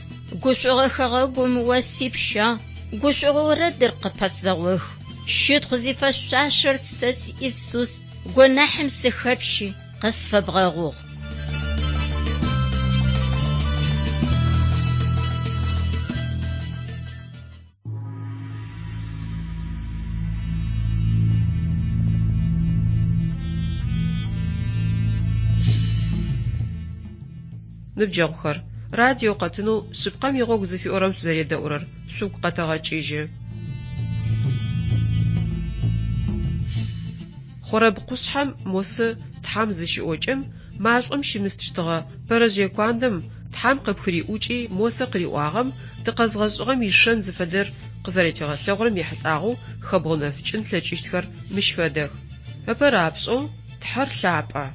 قشغ خغم وسيبشا قشغ ردر قفزغوخ شد خزيفة شاشر ساس إسوس гонахым сыхэпщи къысфэбгъэгъугъ. Ныбджэгъухэр, радио къэтынэу шъыпкъэм игъогу зыфиӏорэм шъузэредэӏурэр шъугу къэтэгъэкӏыжьы. Хъорэб къушъхьэм мосы тхьам зыщыӏокӏэм машӏом щымыстыщтыгъэ пэрэжъые куандэм тхьам къыпхыриӏукӏи мосы къыриӏуагъэм тыкъэзгъэшӏыгъэм ишэн зыфэдэр къызэрэтегъэлъэгъурэм ехьылӏагъэу хэбгъунэфыкӏын плъэкӏыщтхэр мыщ фэдэх. Ыпэр апшӏэу тхьэр лъапӏэ.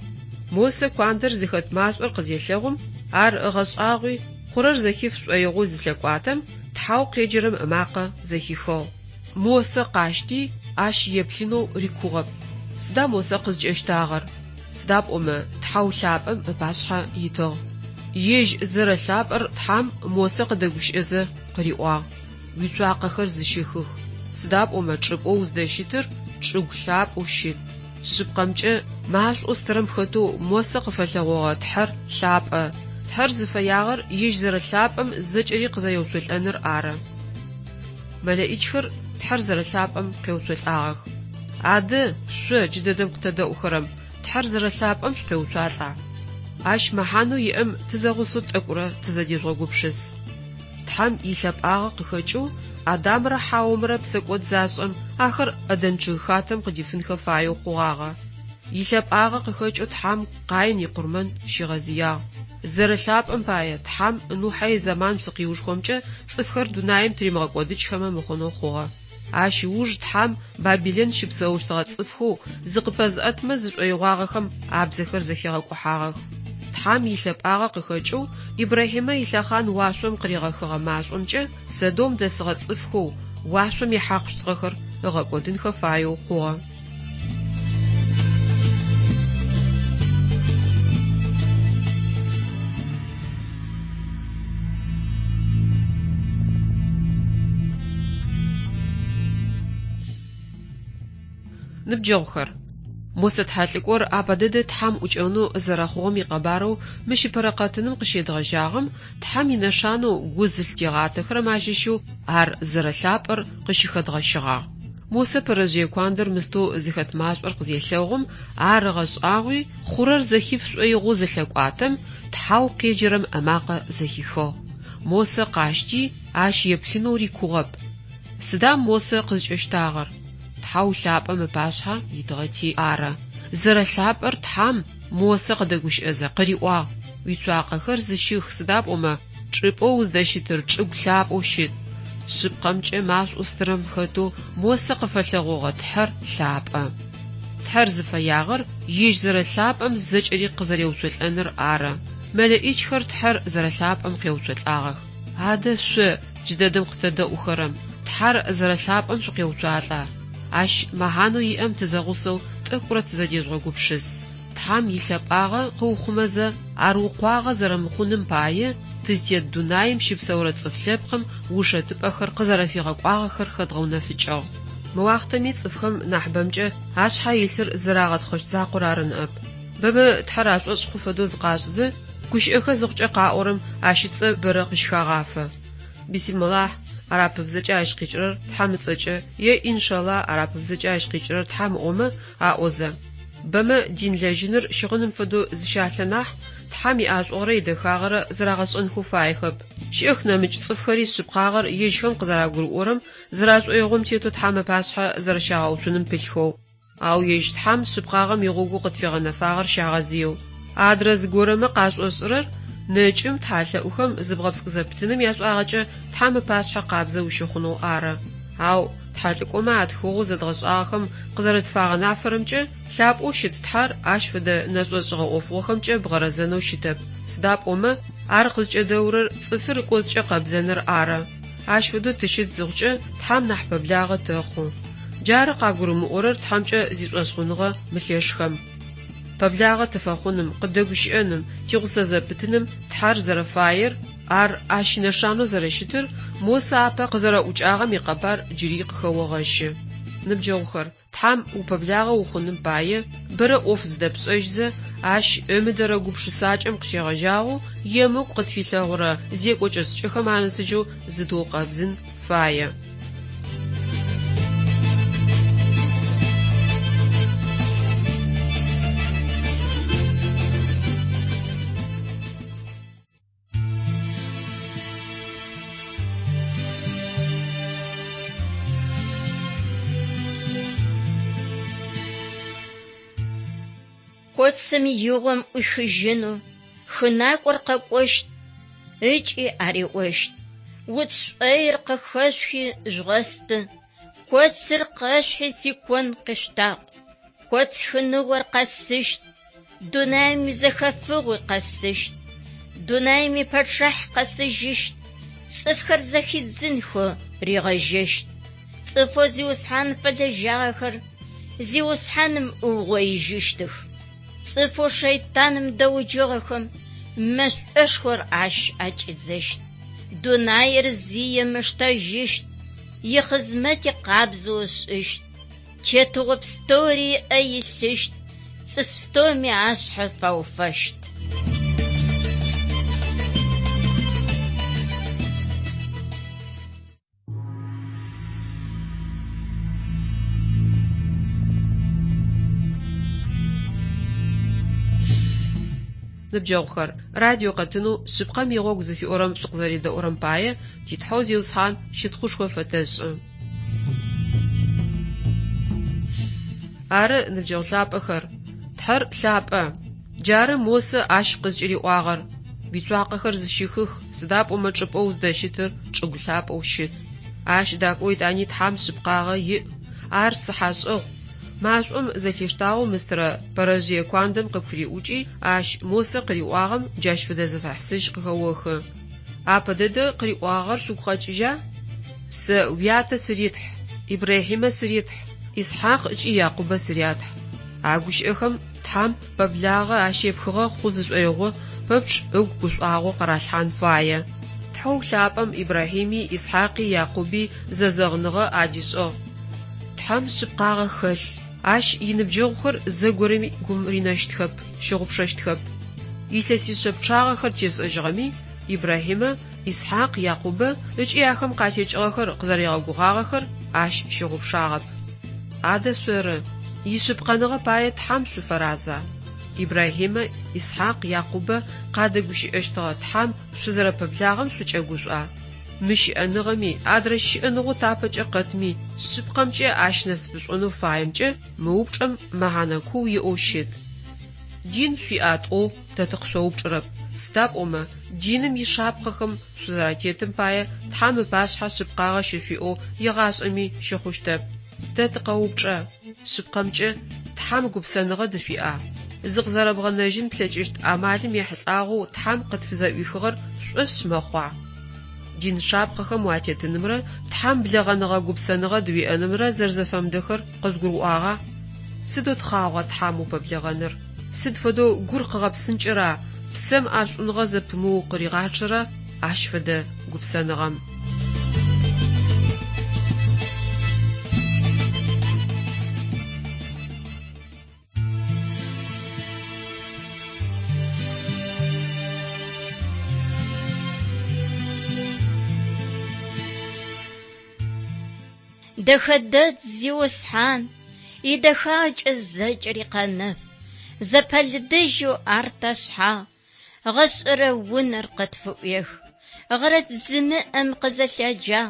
Мосы куандэр зыхэт машӏор къызелъэгъум ар ыгъэшӏагъуи хъурэр зэхиф шӏоигъу зылъэкӏуатэм тхьау къеджэрэм ымакъэ зэхихыгъ. Мосы къащти ащ еплъынэу рикугъэп. Сыда мосы къызкӏэщтагъэр? Сыда пӏомэ тхьау лъапӏэм ыпашъхьэ итыгъ. Ежь зэрэлъапӏэр тхьам мосы къыдэгущыӏэзэ къыриӏуагъ. Уицуакъэхэр зыщыхых. Сыда пӏомэ чӏыпӏэу уздэщытыр чӏыгу лъапӏэу щыт. Шъыпкъэмкӏэ машӏо стырэм хэтэу мосы къыфэлъэгъугъэ тхьэр лъапӏэ. Тхьэр зыфэягъэр ежь зэрэлъапӏэм зэкӏэри къызэреуцолӏэныр ары. Мэлэӏикӏхэр тхьэр зэрэлъапӏэм къеуцолӏагъэх. Ады шъо джыдэдэм къытэдэӏухэрэм тхьэр зэрэлъапӏэм шъукъеуцуалӏа? Ащ мэхьанэу иӏэм тызэгъусэу тӏэкӏурэ тызэдезгъэгупшыс. Тхьам илъэпӏагъэ къыхэкӏэу Адамрэ Хьаумрэ псэкӏот зашӏэм ахэр ӏэдэнчъыг хатэм къыдифынхэ фаеу хъугъагъэ. Илъэпӏагъэ къыхэкӏэу тхьам Къаин икъурмэн щигъэзыягъ. Зэрэлъапӏэм пае тхьам Нухьэ изэман псыкъиушхомкӏэ цӏыфхэр дунаим тыримыгъэкӏодыкӏхэмэ мыхъунэу хъугъэ. Ащ иуж тхьам Бабилен щыпсэущтыгъэ цӏыфхэу зыкъыпэзыӏэтмэ зышӏоигъуагъэхэм абзэхэр зэхегъэкӏухьагъэх. Тхьам илъэпӏагъэ къыхэкӏэу Ибрахимэ илъэхъан уашъом къыригъэхыгъэ машӏомкӏэ Содом дэсыгъэ цӏыфхэу уашъом ихьакъущтыгъэхэр ыгъэкӏодынхэ фаеу хъугъэ. Ныбджэгъухэр, мосы тхьалӏыкӏор апэдэдэ тхьам ӏукӏэнэу зэрэхъугъэм икъэбарэу мыщыпэрэ къэтыным къыщедгъэжьагъэм тхьам инэшанэу гу зылътегъатэхэрэм ащыщэу ар зэрэлъапӏэр къыщыхэдгъэщыгъагъ. Мосы пэрэжъые куандэр мыстэу зыхэт машӏор къызелъэгъум ар ыгъэшӏагъуи хъурэр зэхиф шӏоигъу зылъэкӏуатэм тхьау къеджэрэм ымакъэ зэхихыгъ. Мосы къащти ащ еплъынэу рикугъэп. Сыда мосы къызкӏэщтагъэр? Тхьау лъапӏэм ыпашъхьэ итыгъэти ары. Зэрэлъапӏэр тхьам мосы къыдэгущыӏэзэ къыриӏуагъ. Уицуакъэхэр зыщых. Сыда пӏомэ чӏыпӏэу уздэщытыр чӏыгу лъапӏэу щыт. Шъыпкъэмкӏэ машӏо стырэм хэтэу мосы къыфэлъэгъугъэ тхьэр лъапӏэ. Тхьэр зыфэягъэр ежь зэрэлъапӏэм зэкӏэри къызэреуцолӏэныр ары. Мэлэӏикӏхэр тхьэр зэрэлъапӏэм къеуцолӏагъэх. Адэ шъо джыдэдэм къытэдэӏухэрэм тхьэр зэрэлъапӏэм шъукъеуцуалӏа? Ащ мэхьанэу иӏэм тызэгъусэу тӏэкӏурэ тызэдезгъэгупшыс. Тхьам илъэпӏагъэ къыухъумэзэ ар укъуагъэ зэрэмыхъуным пае тызтет дунаим щыпсэурэ цӏыф лъэпкъым ушэтыпӏэхэр къызэрэфигъэкӏуагъэхэр хэдгъэунэфыкӏыгъ. Мы уахътэми цӏыфхэм нахьыбэмкӏэ ашъхьэ илъыр зырагъэтхъощт закъор ары ныӏэп. Бэмэ тхьэр ашӏошъ хъу фэдэу зыкъашӏызы гущыӏэхэ зыхъукӏэ къаӏорэм ащыцӏэ бэрэ къыщыхагъафэ. Бисмиллах арапыбзэкӏэ ащ къикӏырэр тхьам ыцӏэкӏэ е иншалла арапыбзэкӏэ ащ къикӏырэр тхьам ыӏомэ аӏозэ. Бэмэ дин лэжьыныр щыгъыным фэдэу зыщалъэ нахь тхьам иӏашӏогъэрэ идэхагъэрэ зырагъэшӏэнхэу фаехэп. Щыӏэх нэмыкӏ цӏыфхэри шъыпкъагъэр ежьхэм къызэрагурыӏорэм зырашӏоигъом тетэу тхьам ыпашъхьэ зэрэщагъэуцуным пылъхэу. Ау ежь тхьам шъыпкъагъэм игъогу къытфигъэнэфагъэр щагъэзыеу. Адрэ зыгорэмэ къашӏошӏырэр нэкӏым тхьалъэӏухэм зыбгъэпскӏ зэпытыным яшӏуагъэкӏэ тхьам ыпашъхьэ къабзэ ущыхъунэу ары. Ау тхьалӏыкӏомэ атхыгъэу зэдгъэшӏагъэхэм къызэрытфагъэнафэрэмкӏэ лъапӏэу щыт тхьар ащ фэдэ нэшӏошӏыгъэ ӏофыгъохэмкӏэ бгъэрэзэнэу щытэп. Сыда пӏомэ ар къызкӏэдэурэр цӏыфыр ыкӏозкӏэ къэбзэныр ары. Ащ фэдэу тыщыт зыхъукӏэ тхьам нахь пэблагъэ тэхъу. Джары къагурымыӏорэр тхьамкӏэ зишӏошъхъуныгъэ мылъешхэм. Пэблагъэ тыфэхъуным, къыдэгущыӏэным, тигъусэ зэпытыным тхьар зэрэфаер ар ащинэшанэу зэрэщытыр мосы апэ къызэрэӏукӏагъэм икъэбар джыри къыхэогъэщы. Ныбджэгъухэр, тхьам упэблагъэ ухъуным пае, бэрэ ӏоф зыдэпшӏэжьзэ, ащ ымыдэрэ гупшысакӏэм къыщегъэжьагъэу, емыгу къытфилъэгъурэ зекӏокӏэ-зыкӏэхэм анысыджэу зыдокъэбзын фае. Коцым игъом ӏуихыжьыну, хынакӏор къэкӏощт, ыкӏи ариӏощт. Уцшӏэир къыхэшъуи жъугъэсты, коцыр къэшъуи сикон къыштагъ. Коц хыныгъор къэсыщт, дунаим зэхэфыгъуи къэсыщт, дунаим ипэчъахь къэсыжьыщт, цӏыфхэр зэхидзынхэу ригъэжьэщт. Цӏыфэу зиусхьан фэлэжьагъэхэр зиусхьаным ыугъоижьыщтых. Цӏыфэу шейтаным дэуджыгъэхэм мэшӏошхор ащ акӏидзэщт. Дунаир зиемыштэжьыщт, ихъызмэти къабзэу ышӏыщт. Тетыгъо пстэури илъыщт, цӏыф пстэуми ашъхьэ фауфэщт. Ныбджэгъухэр, радио къэтыну шъыпкъэм игъогу зыфиӏорэм шъукъызэредэӏорэм пае, титхьэу зиусхьан щытхъушхо фэтэшӏы. Ары ныбджэгъу лъапӏэхэр, тхьэр лъапӏэ, джары мосэ ащ къызкӏэриӏуагъэр. Уицуакъэхэр зыщихых, сыда пӏомэ чӏыпӏэу здэщытыр чӏыгу лъапӏэу щыт. Ащ дакӏои тӏани тхьам шъыпкъагъэ иӏ, ар цыхьашӏыгъ. Машӏом зэлъыштагъэу мыстэрэ пэрэжъые куандэм къыпхриӏукӏи, ащ мосэ къыриӏуагъэм джащ фэдэ зэфэхьсыжь къыхэохы. Апэ дэдэ къыриӏуагъэр шъугу къэкӏыжьа? Сэ уятэ сыритхь, Ибрахимэ сыритхь, Исхьакъ ыкӏи Якъубэ сырятхь. Агущыӏэхэм тхьам пэблагъэ ащепхыгъэ хъу зышӏоигъо пэпчъ ыгу гушӏуагъо къэралъхьан фае. Тхьэу лъапӏэм Ибрахими, Исхьакъи, Якъуби зэзэгъыныгъэ адишӏыгъ. Тхьам шъыпкъагъэ хэлъ. Ащ иныбджэгъухэр зэгорэми гум ринэщтхэп, щыгъупшэщтхэп. Илъэсишъэ пчъагъэхэр тешӏэжьыгъэми, Ибрахимэ, Исхьакъ, Якъубэ ыкӏи ахэм къатекӏыгъэхэр къызэрегъэгугъагъэхэр ащ щыгъупшагъэп. Адэ шъорэ, ишъыпкъэныгъэ пае тхьам шъуфэраза? Ибрахимэ, Исхьакъ, Якъубэ къадэгущыӏэщтыгъэ тхьам шъузэрэпэблагъэм шъукӏэгушӏуа? Мыщыӏэныгъэми, адрэ щыӏэныгъо тапэкӏэ къэтми, шъыпкъэмкӏэ ащ нэсыпышӏонэу фаемкӏэ, мы упчӏэм мэхьанэ куу иӏэу щыт. Дин шъуиӏатӏоу тэ тыкъышъоупчӏырэп. Сыда пӏомэ, диным ишапхъэхэм шъузэрэтетым пае тхьам ыпашъхьэ шъыпкъагъэ щышъуиӏэу игъашӏэми щыхъущтэп. Тэ тыкъэупчӏэ, шъыпкъэмкӏэ тхьам гупсэныгъэ дышъуиӏа? Зыкъызэрэбгъэнэжьын плъэкӏыщт ӏамалым ехьылӏагъэу тхьам къытфызэӏуихыгъэр шӏошъ мэхъуа? Дин шапхъэхэм уатетынымрэ тхьам блэгъэныгъэ гупсэныгъэ дуиӏэнымрэ зэрзэфэмыдэхэр къызгурыӏуагъа? Сыдэу тхъагъо тхьам упэблэгъэныр? Сыд фэдэу гур къыгъэпсынкӏэра псэм ӏэшӏуныгъэ зэпымыу къыригъачъэра ащ фэдэ гупсэныгъэм? Дэхэдэд зиусхьан, идэхакӏэ зэкӏэри къэнэф, зэпэлыдэжьэу ар ташъхьа, гъэшӏэрэ унэр къэтфыӏуех, гъэрэт зымыӏэм къызэлъэджа,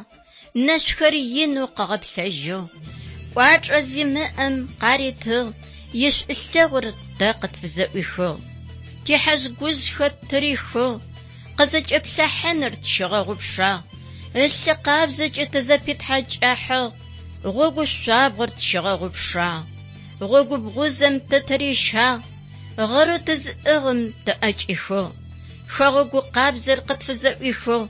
нэшъухэр инэу къэгъэплъэжьэу, ӏуачӏэ зимыӏэм къаритыгъ, ишӏулъэгъур тэ къытфызэӏуихыгъ, тихьэжь гужъхэр тырихыгъ, къызэкӏэплъэхьэныр тщыгъэгъупшагъ, ылъы къабзэкӏэ тызэпитхьэкӏыхьыгъ, гъогу шъуабгъэр тщыгъэгъупшагъ, гъогу бгъузэм тэ тырищагъ, гъэрэу тызыӏыгъым тэӏэкӏыхыгъ, хэгъогу къабзэр къытфызэӏуихыгъ,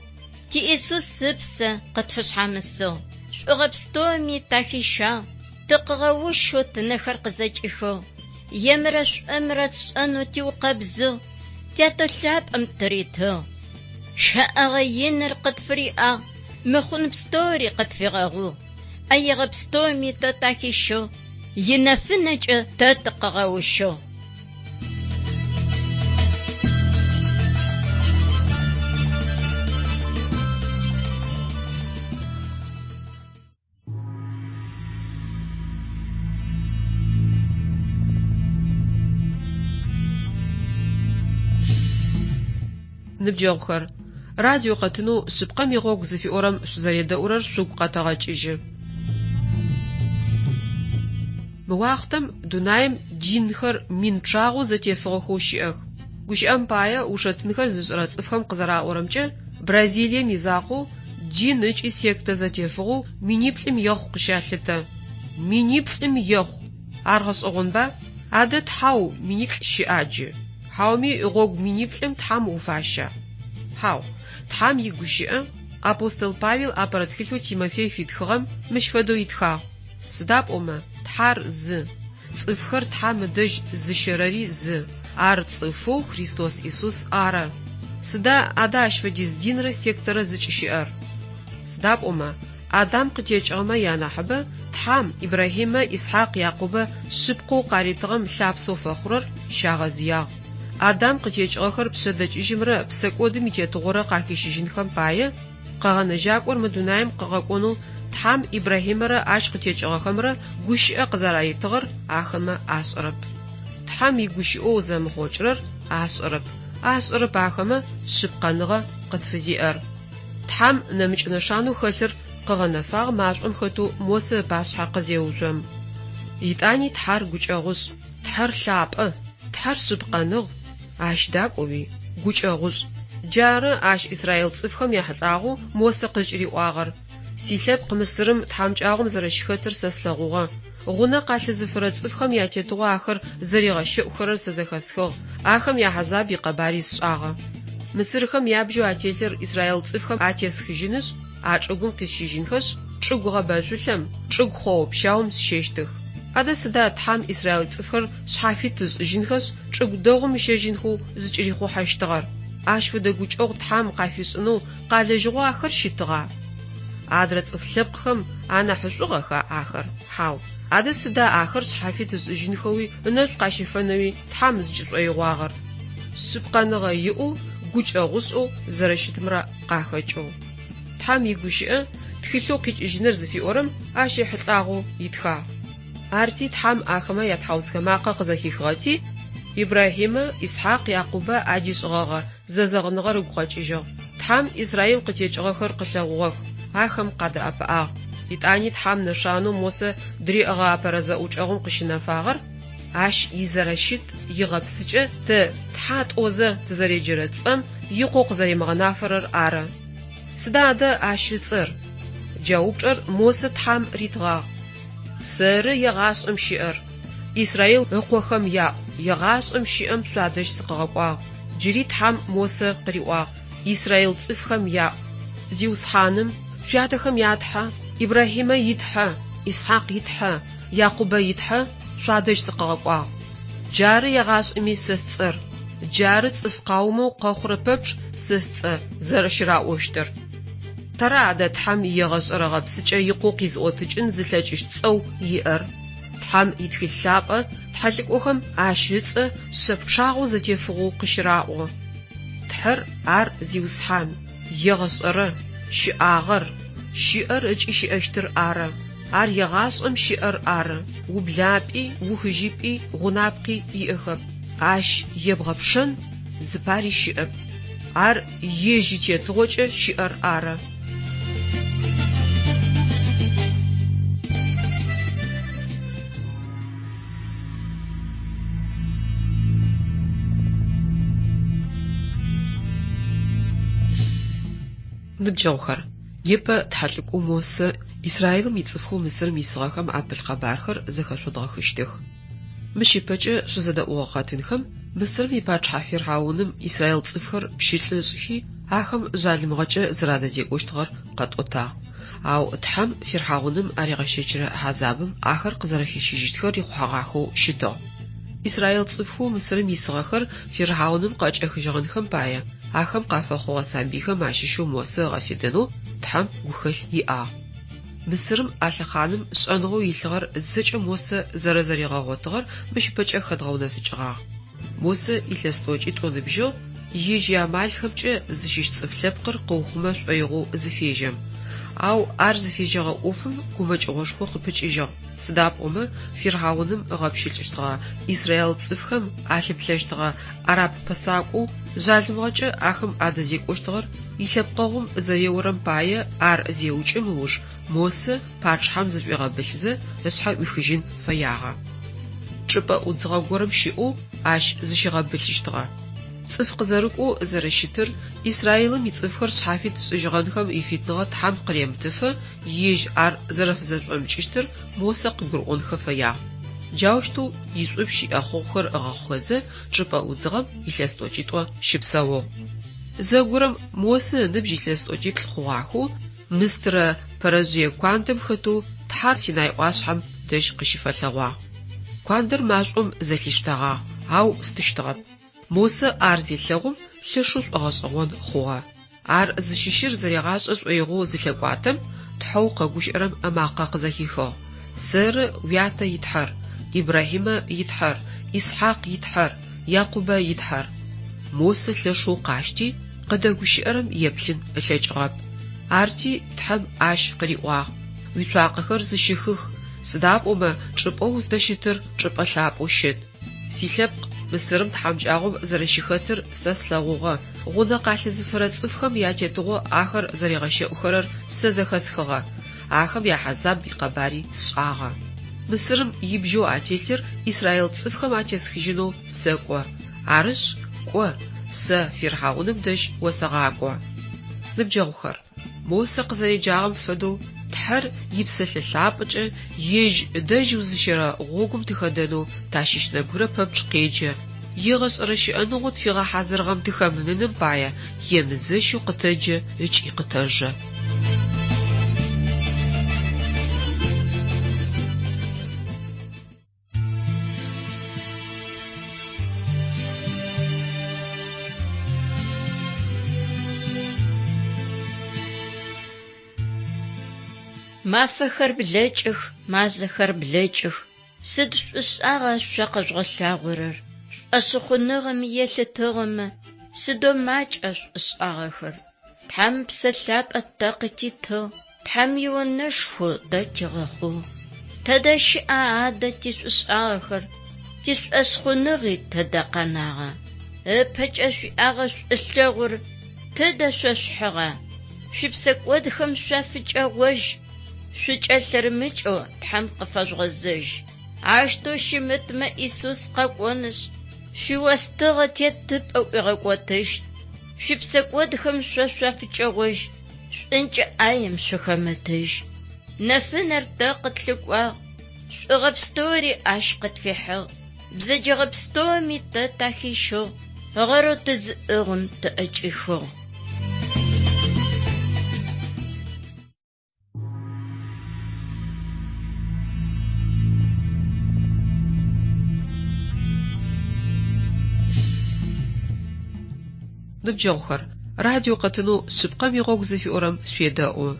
тиӏису сыпсэ къытфышъхьамысыгъ, шӏугъэ пстэуми тахищагъ, тыкъыгъэущэу тынэхэр къызэкӏыхыгъ, емырэ шӏуэмрэ тшӏэнэу тиукъэбзыгъ, тятолъапӏэм тыритыгъ, шъэӏэгъэ иныр къытфыриӏагъ, мыхъун пстэури къытфигъэгъугъ, أيغبستومي تتاكيشو ينفنج تتقغوشو. نبجوخر راديو قتنو سبقم يغوك زفي أورم سوزاريدا أورر سوق قطاغاچيجي مواختم دونايم جينخر مين چاغو زتيفغخو شيئخ گوشام بايا وشتنخر زشرصفخم قزرا أورمچه برازيليا ميزاقو جينچ سيكتا زتيفغو مينيبلم يخ قشالتا مينيبلم يخ ارغس اغنبا عادت حاو مينيبل شياجي حاومي غوغ مينيبلم تحام وفاشا حاو تحام يگوشئ апостол Павел апаратхилъо Тимофей фитхыгъэм мыщ фэдэу итха сыдап ӏомэ тхьар зы цӏыфхэр тхьам ыдэжь зыщэрэри зы ар цӏыфоу Христос Иисус ары сыда ада ащ фэдиз динрэ секторэ зыкӏыщыӏэр сыдап ӏомэ Адам къытекӏыгъэмэ янахьыбэ тхьам Ибрахимэ Исхьакъ Якъубэ шъыпкъэу къаритыгъэм лъапсэу фэхъурэр щагъэзыягъ Адам къытекӏыгъэхэр пшъэдэкӏыжьымрэ псэкӏодым итетыгъорэ къахищыжьынхэм пае къэгъэнэжьакӏор мы дунаим къыгъэкӏонэу тхьам Ибрахимэрэ ащ къытекӏыгъэхэмрэ гущыӏэ къызэраитыгъэр ахэмэ ашӏэрэп. Тхьам игущыӏэу зэмыхъокӏырэр ашӏэрэп. Ашӏэрэп ахэмэ шъыпкъэныгъэ къытфызиӏэр. Тхьам нэмыкӏ-нэшанэу хэлъыр къыгъэнэфагъ машӏом хэтэу мосэ башъхьэ къызеужъом. Итӏани тхьар гукӏэгъушӏ, тхьэр лъапӏэ, тхьэр шъыпкъэныгъ, ащ дакӏоуи гукӏэгъушӏ. Джары ащ Израил цӏыфхэм яхьылӏагъэу мосэ къызкӏыриӏуагъэр. Силъэпкъ Мысырым тхьамкӏагъом зэрэщыхэтыр сэ слъэгъугъэ. Гъунэ къалъызыфырэ цӏыфхэм ятетыгъо ахэр зэригъэщэӏухэрэр сэ зэхэсхыгъ. Ахэм яхьазаб икъэбари сшӏагъэ. Мысырхэм ябжьэу ателъыр Израил цӏыфхэм атесхыжьыныш, ачӏыгум къисщыжьынхэш, чӏыгу гъэбэжъулъэм, чӏыгу хъоопщаум сыщещтых. Ада сыда тхьам Израил цӏыфхэр шъхьафит зышӏыжьынхэш, чӏыгу дэгъум ищэжьынхэу зыкӏырихъухьэщтыгъэр. Ащ фэдэ гукӏэгъу тхьам къафишӏынэу къалэжьыгъо ахэр щытыгъа? Адрэ цӏыф лъэпкъхэм анахьышӏугъэха ахэр. Хьау, ада сыда ахэр шъхьафит зышӏыжьынхэуи ынэшӏу къащэфэнэуи тхьам зыкӏышӏоигъуагъэр? Шъыпкъэныгъэ иӏэу гукӏэгъушӏэу зэрэщытымрэ къахэкӏэу. Тхьам игущыӏэ тхылъэу къикӏыжьыныр зыфиӏорэм ащ ехьылӏагъэу итхагъ. Арти тхьам ахэмэ ятхьаузхэ макъэ къызэхихыгъэти, Ибрахимэ Исхьакъ Якъубэ адишӏыгъэгъэ зэзэгъыныгъэр ыгу къэкӏыжьыгъ. Тхьам Израил къытекӏыгъэхэр къылъэгъугъэх, ахэм къадэӏэпыӏагъ. Итӏани тхьам нэшанэу мосэ дриӏыгъэ апэрэ зэӏукӏэгъум къыщынэфагъэр, ащ изэрэщыт игъэпсыкӏэ тэ тхьатӏозэ тызэреджэрэ цӏэм икъоу къызэремыгъэнафэрэр ары. Сыда адэ ащ ыцӏэр? Джаупчӏэр мосэ тхьам ритыгъагъ. Сэры егъашӏэм щыӏэр. Израил ыкъохэм яӏу, егъашӏэм щыӏэм шъуадэжь сыкъыгъэкӏуагъ. Джыри тхьам мосэ къыриӏуагъ. Израил цӏыфхэм яӏу. Зиусхьаным шъуадэхэм ятхьэ, Ибрахимэ итхьэ, Исхьакъ итхьэ, Якъубэ итхьэ, шъуадэжь сыкъыгъэкӏуагъ. Джары егъашӏэми сэ сцӏэр. Джары цӏыф къаумэу къэхъурэ пэпчъ сэ сцӏэ зэрэщыраӏощтыр. Тэра адэ тхьам егъэшӏэрэ гъэпсыкӏэ икъоу къизыӏотыкӏын зылъэкӏыщт цӏэу иӏэр. Тхьам итхылъ лъапӏэ тхьэлъыкӏохэм ащ ыцӏэ шъэпчъагъэу зэтефыгъэу къыщыраӏо. Тхьэр ар зиусхьан, егъэшӏэрэ, щыӏагъэр, щыӏэр ыкӏи щыӏэщтыр ары. Ар егъашӏэм щыӏэр ары. Ублапӏи, ухыжьипӏи, гъунапкъи иӏэхэп. Ащ ебгъэпшэн зыпари щыӏэп. Ар ежьи тетыгъокӏэ щыӏэр ары. Ныбджэгъухэр, непэ тхьалӏыкӏоу мосэ Израилым ицӏыфхэу Мысырым исыгъэхэм апыл къэбархэр зэхэшъодгъэхыщтых. Мыщ ипэкӏэ шъузэдэӏугъэ къэтынхэм Мысырым ипатшъхьэ Фирхъауным Израил цӏыфхэр пщылӏышӏхи ахэм жъалымыгъэкӏэ зырадэдекӏощтыгъэр къэтӏотагъ. Ау тхьэм Фирхъауным аригъэщэкӏырэ хьазабым ахэр къызэрэхищыжьыщтхэр ихъугъагъэхэу щытыгъ. Израил цӏыфхэу Мысырым исыгъэхэр Фирхъауным къэкӏэхыжьыгъэнхэм пае ахэм къафэхъугъэ самбихэм ащыщэу мосэ ыгъэфедэнэу тхьэм гухэлъ иӏагъ. Мысырым алъэхъаным шӏэныгъэу илъыгъэр зэкӏэ Мосе зэрэзэригъэгъотыгъэр мыщпэкӏэ хэдгъэунэфыкӏыгъагъ. Мосе илъэс тӏокӏитӏо ныбжьэу ижь ямалхэмкӏэ зыщыщ цӏыф лъэпкъыр къыухъумэ шӏоигъоу зыфежьэм. Ау ар зыфежьэгъэ ӏофым гумэкӏыгъошхо къыпыкӏыжьыгъ. Сыдапӏомэ Фиргъауным ыгъэпщылӏыщтыгъэ Израил цӏыфхэм алъыплъэщтыгъэ араб пэсакӏоу жъалымгъэкӏэ ахэм адэзекӏощтыгъэр илъэпкъэгъум зэеорэм пае ар зеукӏым ыуж Мосе пачхьэм зышӏуегъэбылъызэ ышъхьэ уихыжьын фэягъэ. Чӏыпӏэ ӏудзыгъэ горэм щыӏэу ащ зыщегъэбылъыщтыгъэ. Цӏыф къызэрыкӏоу зэрэщытыр Израилым ицӏыфхэр шъхьафит шӏыжьыгъэнхэм ифитныгъэ тхьам къыремытыфэ ижь ар зэрэфызэшӏомыкӏыщтыр Мосе къыгурыӏонхэ фэягъ. Джаущтэу ишӏуп щиӏэ хъугъухэр ыгъэхъозэ чӏыпӏэ ӏудзыгъэм илъэс тӏокӏитӏо щыпсэугъ. Зэгорэм Мосе ныбжь илъэс тӏокӏиплӏ хъугъахэу мыстырэ пэрэжъые куандэм хэтэу тхьар Синай ӏуашъхьэм дэжь къыщыфэлъэгъуагъ. Куандэр машӏом зэлъищтагъагъ, ау стыщтыгъэп. Мосе ар зелъэгъум лъэшэу шӏуэгъэшӏэгъон хъугъэ. Ар зыщыщыр зэрегъашӏэ шӏоигъоу зылъэкӏуатэм тхьэу къэгущыӏэрэм ӏэмакъэ къызэхихыгъ. Сэры уятэ итхьэр, Ибрахьимэ итхьэр, Исхьакъ итхьэр, Якъубэ итхьэр. Мосе лъэшэу къащти къыдэгущыӏэрэм еплъын ылъэкӏыгъэп. Арти тхьэм ащ къыриӏуагъ. Уишъуакъэхэр зыщыхых, сыдапӏомэ чӏыпӏэу здэщытыр чӏыпӏэ лъапӏэу щыт. Силъэпкъ Мысырым тхьамкӏагъом зэрэщыхэтыр сэ слъэгъугъэ. Гъунэ къалъызыфэрэ цӏыфхэм ятетыгъо ахэр зэрегъэщэӏухэрэр сэ зэхэсхыгъэ. Ахэм яхьэзаб икъэбари сшӏагъэ. Мысырым ибжьэу ателъыр Израил цӏыфхэм атесхыжьынэу сэкӏо. Арышъ кӏо, сэ Фиргъауным дэжь осэгъакӏо. Ныбджэгъухэр, Мосе къызэреджагъэм фэдэу тхьэр ипсэлъэ лъапӏэкӏэ ежь дэжь узыщэрэ гъогум тыхэдэнэу тащыщ нэбгырэ пэпчъ къеджэ. Егъэшӏэрэ щыӏэныгъо тфигъэхьазырыгъэм тыхэмынэным пае емызэщэу къытэджэ ыкӏи къытэжъэ. Мафэхэр блэкӏых, мазэхэр блэкӏых. Сыд шӏушӏагъа шъо къэшӏугъэлъагъорэр? Шӏэшъыхъуныгъэми елъытыгъэмэ сыдо макӏэ шӏушӏагъэхэр. Тхьам псэлъапӏэ тэ къытитыгъ, тхьам ионэшху тэ тигъэхъугъ. Тэдэ щыӏа адэ тишӏушӏагъэхэр, тишӏэшъхъуныгъи тэдэ къэнагъэ. Ыпэкӏэ шъуиӏагъэ шӏулъэгъур тэдэ шъошъхьыгъэ. Шъуипсэкӏодхэм шъуафыкӏэгъожь. Шъукӏэлъырымыкӏэу тхьам къыфэжъугъэзэжь. Ащтэу щымытмэ Исус къэкӏонышъ. Шъуиостыгъэ тетыпӏэу ӏуигъэкӏотыщт. Шъуипсэкӏодхэм шъуафыкӏэгъожь. Шӏункӏэ ӏаем шъухэмытыжь. Нэфынэр тэ къытлъыкӏуагъ. Шӏугъэ пстэури ащ къытфихьыгъ. Бзэджэгъэ пстэуми тэ тахищыгъ. Гъэрэу тызыӏыгъым тэӏэкӏыхыгъ. Ныбджэгъухэр, радио къэтынэу шъыпкъэм игъогу зыфиӏорэм шъуедэӏу.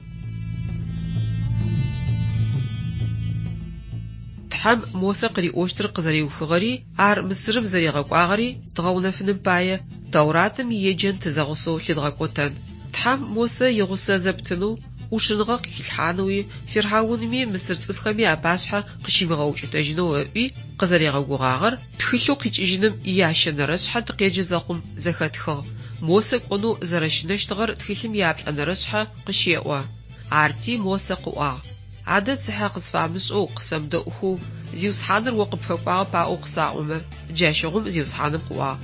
Тхьам Мосе къыриӏощтыр къызэреухыгъэри, ар Мысырым зэрегъэкӏуагъэри тыгъэунэфыным пае Тауратым иеджэн тызэгъусэу лъыдгъэкӏотэн. Тхьам Мосе игъусэ зэптынэу ушыныгъэ къихилъхьанэуи Фиргъаунми Мысыр цӏыфхэми апашъхьэ къыщимыгъэукӏытэжьынэу ыӏуи къызэрегъэгугъагъэр тхылъэу къикӏыжьыным ящэнэрэ шъхьэ тыкъеджэ зэхъум зэхэтхыгъ. Мосе кӏонэу зэрэщынэщтыгъэр тхылъым яплӏэнэрэ шъхьэ къыщеӏо. Арти Мосе къыӏуагъ. Адэ цыхьэ къысфамышӏэу къысэмыдэӏухэу зиусхьаныр о къыпхэкӏуагъэ паӏэу къысаӏомэ. Джащэгъум зиусхьаным къыӏуагъ.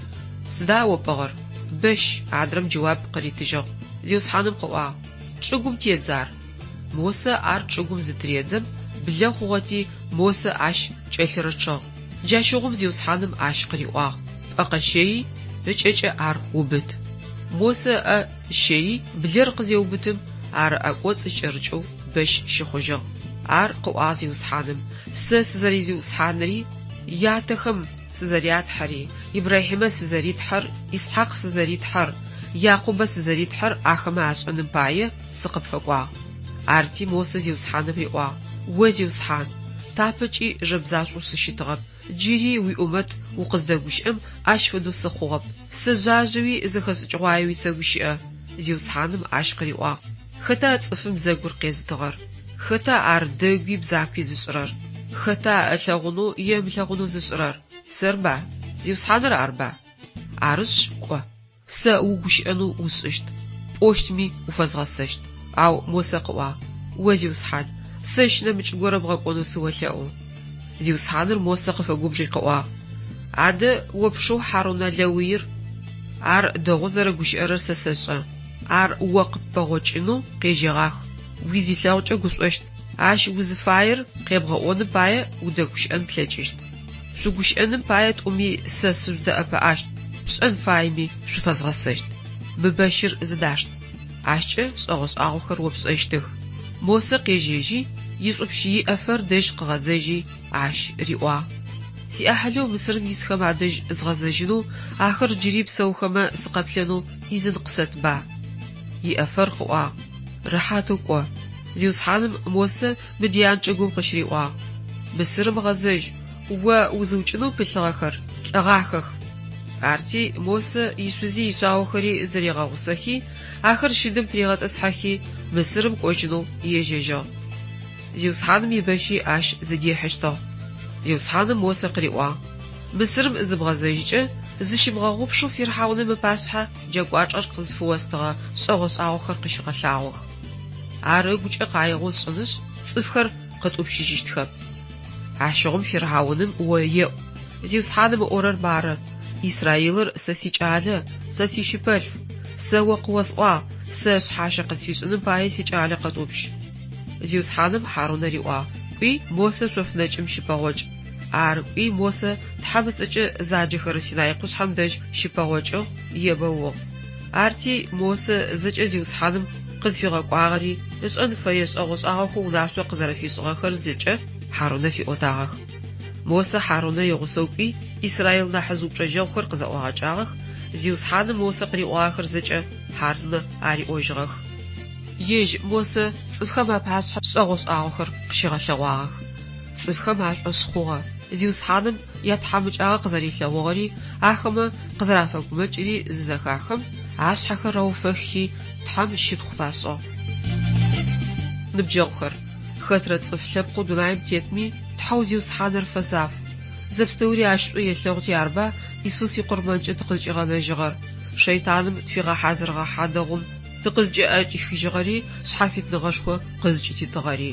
Сыда о пӏыгъэр? Бэщ адрэм джэуап къыритыжьыгъ. Зиусхьаным къыӏуагъ. Чӏыгум тедзар. Мосе ар чӏыгум зытыредзэм блэ хъугъэти Мосе ащ кӏэлъырычъыгъ. Джащэгъум зиусхьаным ащ къыриӏуагъ. Пӏэкъэщеи ыкӏэкӏэ ар убыт. Мосе щеи блэр къызеубытым ар ӏэкӏоцӏ кӏэрыкӏэу бэщ щыхъужьыгъ. Ар къыӏуагъ зиусхьаным. Сэ сызэрезиусхьанэри ятэхэм сызэрятхьэри, Ибрахьимэ сызэритхьэр, Исхьакъ сызэритхьэр, Якъубэ сызэритхьэр ахэмэ ашӏэным пае сыкъыпхэкӏуагъ. Арти Мосе зиусхьаным риӏуагъ: «О зиусхьан, тапэкӏи жэбзашӏоу сыщытыгъэп, джыри уиӏумэт укъыздэгущыӏэм ащ фэдэу сыхъугъэп, сыжъуажъэуи зэхэшӏыкӏыгъуаеуи сэгущыӏэ». Зиусхьаным ащ къыриӏуагъ: «Хэта цӏыфым бзэгур къезытыгъэр? Хэта ар дэгуи бзакуи зышӏырэр? Хэта ылъэгъунэу емылъэгъунэу зышӏырэр? Сэрба? Зиусхьаныр арба? Арышъ, кӏо. Сэ угущыӏэнэу ушӏыщт, пӏощтми уфэзгъэсэщт». Ау Мосе къыӏуагъ: «О зиусхьан, сэ щынэмыкӏ горэм бгъэкӏонэу сыолъэӏу». Зиусхьаныр Мосе къыфэгубжьи къыӏуагъ: «Адэ опшъэу Хьарунэ Лэуир, ар дэгъу зэрэгущыӏэрэр сэ сэшӏэ. Ар о къыппэгъокӏынэу къежьэгъах. Уизилъэгъукӏэ гушӏощт. Ащ узыфаер къебгъэӏоным пае удэгущыӏэн плъэкӏыщт. Шъугущыӏэным пае тӏуми сэ сшъудэӏэпыӏащт. Шӏэн файми шъуфэзгъэсэщт. Мыбэщыр зыдашт. Ащкӏэ шӏэгъэшӏагъохэр опшӏэщтых». Мосе къежьэжьи ишӏупщ иӏэфэр дэжь къыгъэзэжьи ащ риӏуагъ: «Сиӏахьылэу Мысырым исхэм адэжь згъэзэжьынэу ахэр джыри псэухэмэ сыкъэплъэнэу изын къысэтба». Иӏэфэр къыӏуагъ: «Рэхьатэу кӏо». Зиусхьаным Мосе Мидиан чӏыгум къыщыриӏуагъ: «Мысырым гъэзэжь, о узыукӏынэу пылъыгъэхэр лӏэгъахэх». Арти Мосе ишъузи ишъаухэри зэригъэгъусэхи, ахэр щыдым тыригъэтӏысхьэхи, Мысырым кӏокӏынэу ежьэжьыгъ. Зиусхьаным ибэщи ащ зыдехьыщтыгъ. Зиусхьаным Мосе къыриӏуагъ: «Мысырым зыбгъэзэжькӏэ зыщыбгъэгъупшэу Фирхьаунэм ыпашъхьэ джэгуачӏэр къызфыостыгъэ шӏэгъэшӏагъохэр къыщыгъэлъагъох. Ар ыгукӏэ къаигъэу сшӏыныжь цӏыфхэр къытӏупщыжьыщтхэп». Ащыгъум Фирхьауным о еӏу: «Зиусхьаным ыӏорэр мары. Исраилыр сэ сикӏалэ, сэ сищыпэлъ. Сэ о къыосӏуагъ, сэ шъхьащэ къысфишӏыным пае сикӏалэ къэтӏупщ». Зиусхьаным Хьарунэ риӏуагъ: «Кӏуи Мосе шъофынэкӏым щыпэгъокӏ». Ар кӏуи Мосе тхьэмыцӏыкӏэ заджэхэр Синай къушъхьэм дэжь щыпэгъокӏыгъ, ебэугъ. Арти Мосе зэкӏэ Зиусхьаным къызфигъэкӏуагъэри ышӏэн фэе шӏэгъэшӏагъэхэу унашъо къызэрэфишӏыгъэхэр зэкӏэ Хьарунэ фиӏотагъэх. Мосе Хьарунэ игъусэу кӏуи Исраил нахь зыупчӏэжьэгъухэр къызэӏуагъэкӏагъэх. Зиусхьаным Мосе къыриӏуагъэхэр зэкӏэ Хьарунэ ариӏожьыгъэх. Ежь Мосе цӏыфхэм апашъхьэ шӏэгъэшӏагъохэр къыщигъэлъэгъуагъэх. Цӏыфхэм ашӏошъ хъугъэ. Зиусхьаным ятхьэмыкӏагъэ къызэрилъэгъугъэри ахэмэ къызэрафэгумэкӏри зызэхахэм ашъхьэхэр ауфэхи тхьэм щытхъу фашӏыгъ. Ныбджэгъухэр, хэтрэ цӏыф лъэпкъэу дунаим тетми тхьэу Зиусхьаныр фэзаф. Зэпстэури ащшӏу елъэгъути арба Исус икъурмэнкӏэ тыкъызкӏигъэнэжьыгъэр. Шэйтаным тфигъэхьазырыгъэхьа дэгъум тыкъызкӏэӏэкӏыхыжьыгъэри шъхьафитныгъэшхо къызкӏититыгъэри.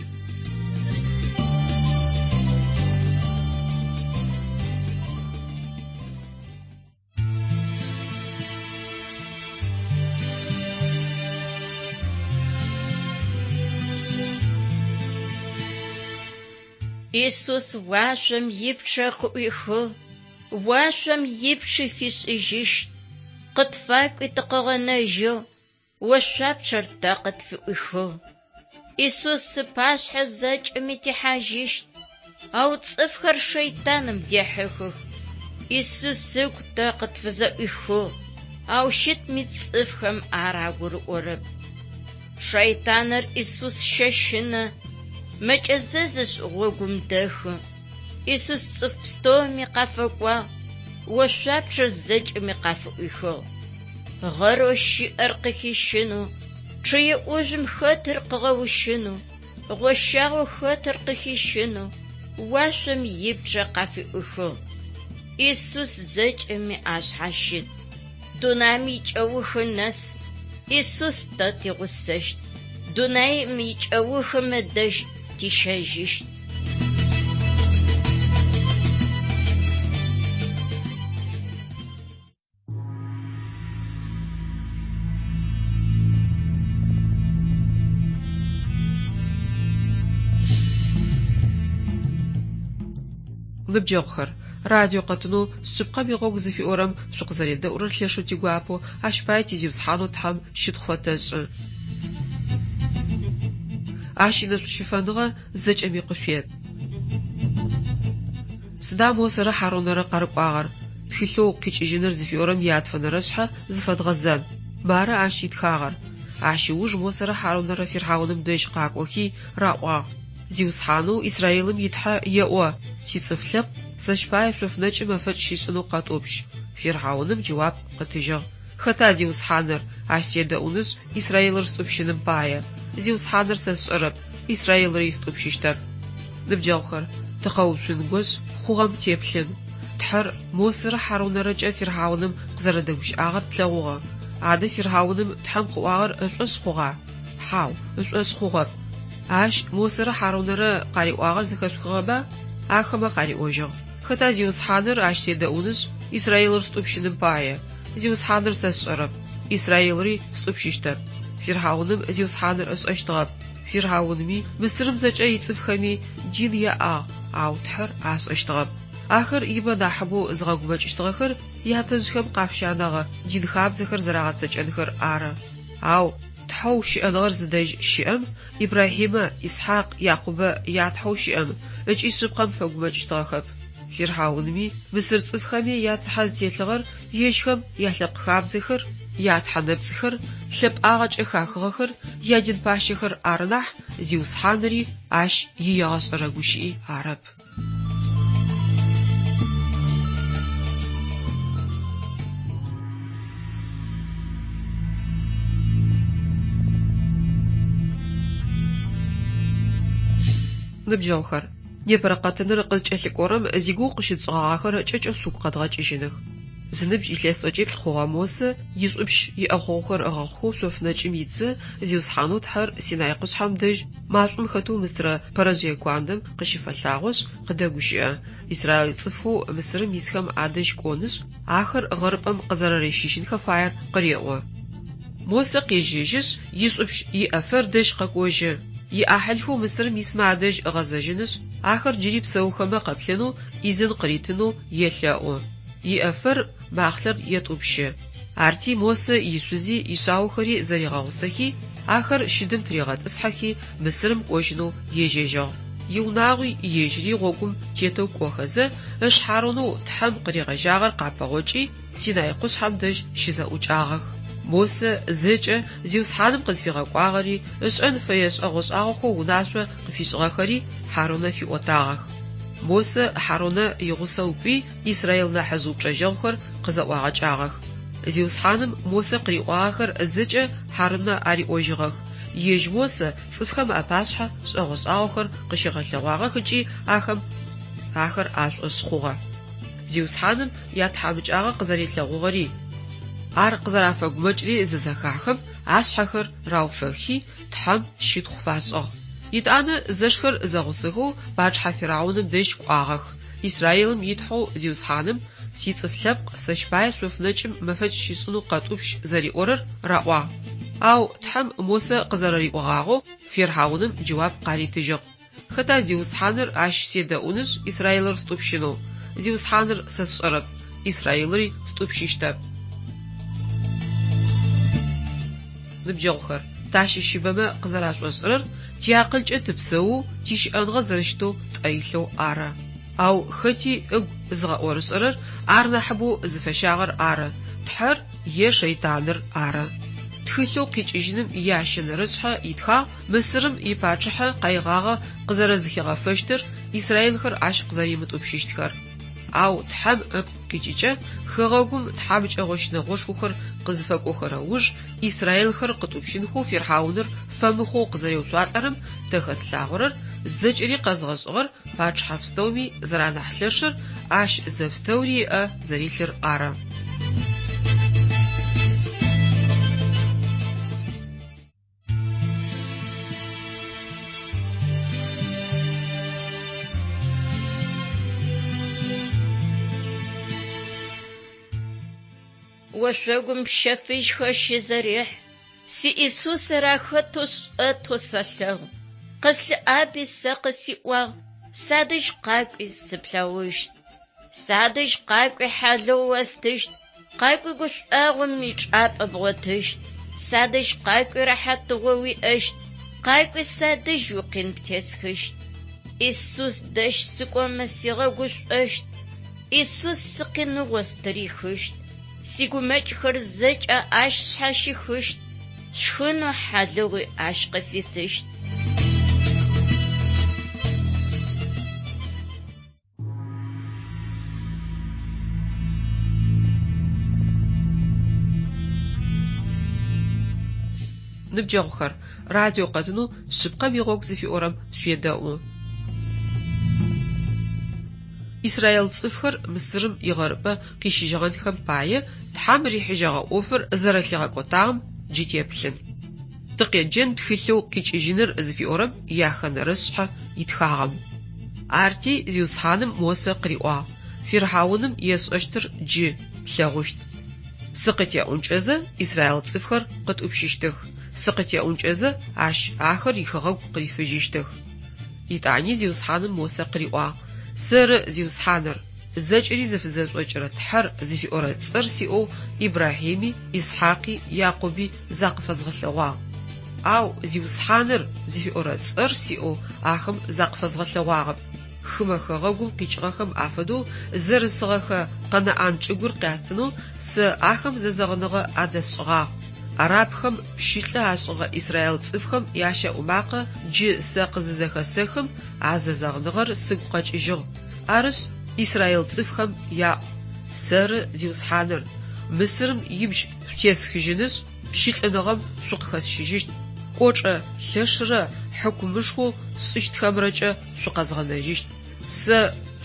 Иисус уашъом ипчъэ къыӏуихы, уашъом ипчъы фишӏыжьыщт, къытфакӏуи тыкъыгъэнэжьы, ошъуапчъэртэ къытфиӏуихы. Иисус сыпашъхьэ зэкӏэми тихьажьыщт, ау цӏыфхэр Шэйтаным дехьыхых. Иисус сыгутэ къытфызэӏуихы, ау щытми цӏыфхэм ар агурыӏорэп. Шэйтаныр Иисус щэщынэ, мэкӏэзэзыш гъогум дэхы. Иисус цӏыф пстоми къафэкӏуагъ, ошъуапчъэр зэкӏэми къафыӏуихыгъ. Гъэрэу щыӏэр къыхищынэу, чъые ӏужъым хэтыр къыгъэущынэу, гъощагъо хэтыр къыхищынэу, уашъом ипчъэ къафиӏуихыгъ. Иисус зэкӏэми ашъхьащыт. Дунаим икӏэухы нэс, Иисус тэ тигъусэщт. Дунаим икӏэухэмэ дэжь тищэжьыщт. Ныбджэгъухэр, радио къэтынэу шъыпкъэм игъогу зыфиӏорэм шъукъызэредэӏурэр лъэшъу тигуапэу ащ пае тизиусхьанэу тхьэм щытхъу тэшӏы. Ащ инэшъущыфэныгъэ зэкӏэми къышъует. Сыда Мосэрэ Хьарунэрэ къарыкӏуагъэр? Тхылъэу къикӏыжьыныр зыфиӏорэм ятфэнэрэ шъхьэ зыфэдгъэзэн. Бары ащ итхагъэр. ащыуж Мосэрэ Харунэрэ Фирхаунэм дэжь къакӏохи раӏуагъ. Зиусхьанэу Исраилым итхьэ еӏо: сицӏыф лъэпкъ сэшъпае шъофынэкӏи мэфэкӏ щишӏынэу къэтӏопщ. Фирхаунэм джэуап къытыжьыгъ: хэта зиусхьанэр? Ащ седэӏунышъ Исраилыр стӏупщыным пае. Зиусхьанэр сэ сшӏэрэп, Исраилыри стӏупщыщтэп. Ныбджэгъухэр, тыкъэушъун гощӏ хъугъэм теплъын. Тхьэр Мосэрэ Харунэрэкӏэ Фирхаунэм къызэрэдэгущыӏагъэр тлъэгъугъэ. Адэ Фирхаунэм тхьэм къыӏуагъэр ышӏошъ хъугъа? Хьау, ышӏошъ хъугъэп. Ащ Мосэрэ Харунэрэ къариӏуагъэр зэхэшъухыгъэба? Ахэмэ къариӏожьыгъ: хэта зиусхьанэр? Ащ седэӏунышъ Исраилыр стӏупщыным пае. Зиусхьанэр сэ сшӏэрэп, Исраилыри стӏупщыщтэп. Фирхаунэм зиусхьанэр ышӏэщтыгъэп. Фирхаунэми Мысырым зэкӏэ ицӏыфхэми дин яӏагъ, ау тхьэр ашӏэщтыгъэп. Ахэр имэ нахьыбэу зыгъэгумэкӏыщтыгъэхэр ятэжъхэм къафщанэгъэ динхабзэхэр зэрагъэцэкӏэнхэр ары. Ау тхьэу щыӏэныгъэр зыдэжь щыӏэм Ибрахимэ, Исхьакъ, Якъубэ ятхьэу щыӏэм ыкӏи шъыпкъэм фэгумэкӏыщтыгъэхэп. Фирхаунэми Мысыр цӏыфхэми яцыхьэ зытелъыгъэр ежьхэм ялъэпкъ-хабзэхэр, ятхьэнэпцӏхэр, лъэпӏагъэкӏэ хахыгъэхэр, ядин-пащэхэр ары нахь, зиусхьанэри ащ иегъэшӏэрэ гущыӏи арэп. Ныбджэгъухэр, непэрэ къэтыныр къызкӏэлъыкӏорэм зигугъу къыщыцӏыгъагъэхэр кӏэкӏэ суг къэдгъэкӏыжьыных. Зыныбжь илъэсӏокӏиплӏ хъугъэ Мосы ишӏупщ иӏэхъугъэхэр ыгъэхъухэу шъофынэкӏым ицы зиусхьанэу тхьэр Синай къушъхьэм дэжь машӏом хэтэу Мысырэ пэрэжъые куандэм къыщыфэлъагъошъ къыдэгущыӏэ. Исраил цӏыфэу Мысырым исхэм адэжь кӏонышъ ахэр гъэрыпӏэм къызэрэрешищынхэ фаер къыреӏо. Мосы къежьэжьышъ ишӏупщ иӏэфэр дэжь къэкӏожьы. Иӏахьылхэу Мысырым исмэ адэжь ыгъэзэжьынышъ ахэр джыри псэухэмэ къэплъэнэу изын къыритынэу елъэӏо. Иӏэфэр махълэр етӏупщы. Арти Мосы ишъузи ишъаухэри зэригъэгъусэхи ахэр щыдым тыригъэтӏысхьэхи Мысырым кӏожьынэу ежьэжьыгъ. Иунагъуи ежьыри гъогум тетэу кӏохэзэ ыш Харунэу тхьэм къыригъэжьагъэр къапэгъокӏи Синай къушъхьэм дэжь щызэӏукӏагъэх. Мосы зэкӏэ зиусхьаным къызфигъэкӏуагъэри ышӏэн фэе шӏэгъошӏагъэхэу унашъо къыфишӏыгъэхэри Харунэ фиӏотагъэх. Мосы Харунэ игъусэукӏуи Исраил нахьыжь упчӏэжьэгъухэр къызэӏуагъэкӏагъэх. Зиусхьаным Мосы къриӏуагъэхэр зэкӏэ Харунэ ариӏожьыгъэх. Ежь Мосы цӏыфхэм апашъхьэ шӏэгъошӏагъэхэр къыщигъэлъэгъуагъэх ыкӏи ахэр ашӏошъ хъугъэ. Зиусхьаным ятхьамыкӏагъэ къызэрилъэгъугъэри ар къызэрафэгумэкӏри зызэхахэм ашъхьэхэр рауфэхи тхьэм щитхъу фашӏыгъ. Итӏанэ зэшхэр зэгъусэхэу бачхьэ Фирауным дэжь кӏуагъэх. Исраилым итхьэу зиусхьаным сицӏыф лъэпкъ сэшъпае шъофынэкӏым мэфэкӏ щишӏынэу къэтӏупщ зэриӏорэр раӏуагъ. Ау тхьэм Мосы къызэрэриӏуагъэу Фирхауным джэуап къаритыжьыгъ: хэта зиусхьанэр? Ащ седэӏунышъ Исраилыр стӏупщынэу. Зиусхьанэр сэ сшӏэрэп, Исраилыри стӏупщыщтэп. Ныбджэгъухэр, тащыщыбэмэ къызэрашӏошӏырэр тиакъылкӏэ тыпсэу тищыӏэныгъэ зэрыщтэу тӏэилъэу ары. Ау хэти ыгу зыгъэӏорышӏырэр ар нахьыбэу зыфэщагъэр ары. Тхьэр е шэйтаныр ары. Тхылъэу къикӏыжьыным ящэнэрышъхьэ итхагъ Мысырым ипачыхьэ къайгъагъэ къызэрэзыхигъэфэщтыр Исраилхэр ащ къызэримытӏупщыщтхэр. Ау тхьэм ыпкъ къикӏыкӏэ хэгъэгум тхьамыкӏэ гъощынэ-гъошхухэр къызыфэкӏохэрэ уж Исраилхэр къытӏупщынхэу Фирхауныр фэмыхъоу къызэреуцуалӏэрэм тэхэтылъагъорэр зэкӏэри къэзгъэшӏыгъэр пачхьэ пстэуми зэранахь лъэшыр ащ зэпстэури зэрилъыр ары. Ошъогум пщэфыжьхэ щызэрихь, сиIисусэрэ хэту шӏэтэу сэлъэгъу. Къэслъыӏаби сэ къысиӏуагъ, садэжь къакӏуи сыплъэгъущт. Садэжь къакӏуи хьалэу остыщт, къакӏуи гушӏуагъом ичӏапӏэ бгъотыщт. Садэжь къакӏуи рэхьэтыгъо уиӏэщт, къакӏуи садэжь укъин птесхыщт. Иисус дэжь сыкӏомэ сигъэгушӏощт. Иисус сыкъиныгъо стырихыщт. Сигумэкӏхэр зэкӏэ ащ шъхьащихыщт. شخنو حلوي عشق سيتشت نبجغخر راديو قدنو شبقة بيغوك زفي أورام شويداؤو إسرائيل صفخر مصرم يغربة قيشيجغان خمباية تحام ريحيجغا أوفر زراليغا قوتاغم جيتيبلن تقيجن تخيلو قيشيجينر زفي أورام ياخن رسحة يتخاغم آرتي زيوسحانم موسى قريقوا فيرحاونم يسأشتر جي بلغوشت سقطيا أونجازة إسرائيل صفخر قد أبشيشتخ سقطيا أونجازة عش آخر يخغو قريفجيشتخ يتعني زيوسحانم موسى قريقوا سر زيوسحانر زجري زفزت وجرت حر زفي أورا تسرسيو إبراهيمي إسحاقي ياقوبي زاقفزغلوا أو زيوسحانر زفي أورا تسرسيو آخم زاقفزغلوا خما خغو قيچغخم آفدو زرسغخ قناعان چگور قاستنو س آخم ززغنغ عدسغا عربخم بشيتلا عشغ إسرائيل صفخم ياشا أماقا جي ساق ززخسخم عززغنغر سقاچ إجغ أرس إسرائيل صفخم يا سر زيوسحانر مصرم يبج فتيس خجنس بشيتلنغم سقخس شجشت قوچ لشر حكمشخو سشت خمرچ سقزغنجشت س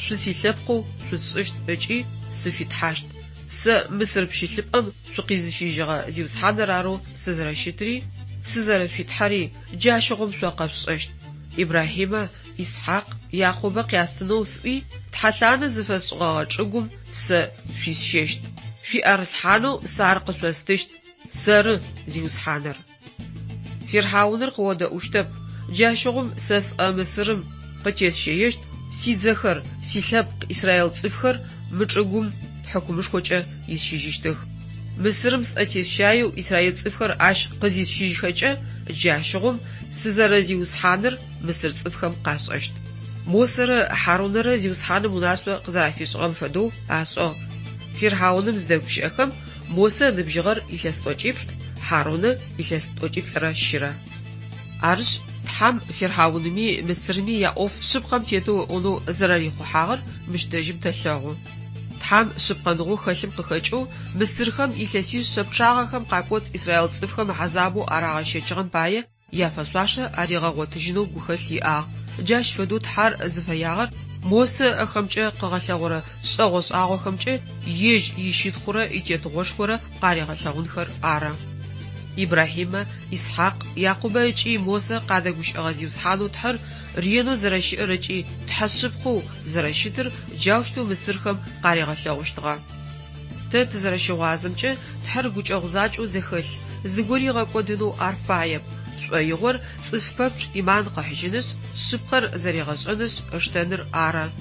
سسيلبقو سسشت اجي سفيتحشت س مصر بشيلبقم سقيزشيجغا زيوسحانرارو سزرشتري سزرفيتحري جاشغم سقفشت إبراهيم إسحاق ياقوب قياستنو سوي تحلان زفسغا چگم س فيششت في أرلحانو سارق سوستشت سر زيوسحانر فيرحاونر قودا أشتب جاشغم سس مصرم قتيس شيشت سيدزخر سيلبق إسرائيل صفخر مچگم حكمش خوچه يشيجشتخ مصرم سأتيس شايو إسرائيل صفخر عش قزيت شيجخچه جاشغم سزر زيوسحانر مصر صفخم قاسشت موسر حارونر زيوسحانر مناسو قزرافيشغم فدو عشو فيرحاونم زدوشخم موسى نبجغر إلستوچيبت حارون إلستوچيبترا شيرا أرش تحم فيرحاونمي مصرمي يأوف شبقم تيتو أونو زراري خحاغر مشتجم تلغو تحم شبقنغو خلم قخچو مصرخم إلسيش شبشاغخم قاقوت إسرائيل صفخم عذابو أراغشيچغم باية يافسواشا أريغاغوتجنو گوخلي آغ جاش فدو تحر زفياغر موسى أخمچه قغلغورا شغوس آغوخمچه يج يشيدخورا إتيتغوشخورا قاريغلغونخر آرا إبراهيم إسحاق ياقوب چي موسى قادگوش أغازيوسحانو تحر رينو زرشئر چي تحسبخو زرشتر جاوشتو مصرخم قاريغلغوشتغا تت زرشوازمچه تحر گوچ أغزاچو زخل زگوري غاقودنو آرفايب شويغور صفببچ إيمان قحجنس شبقر زريغشأنس أشتنر آرا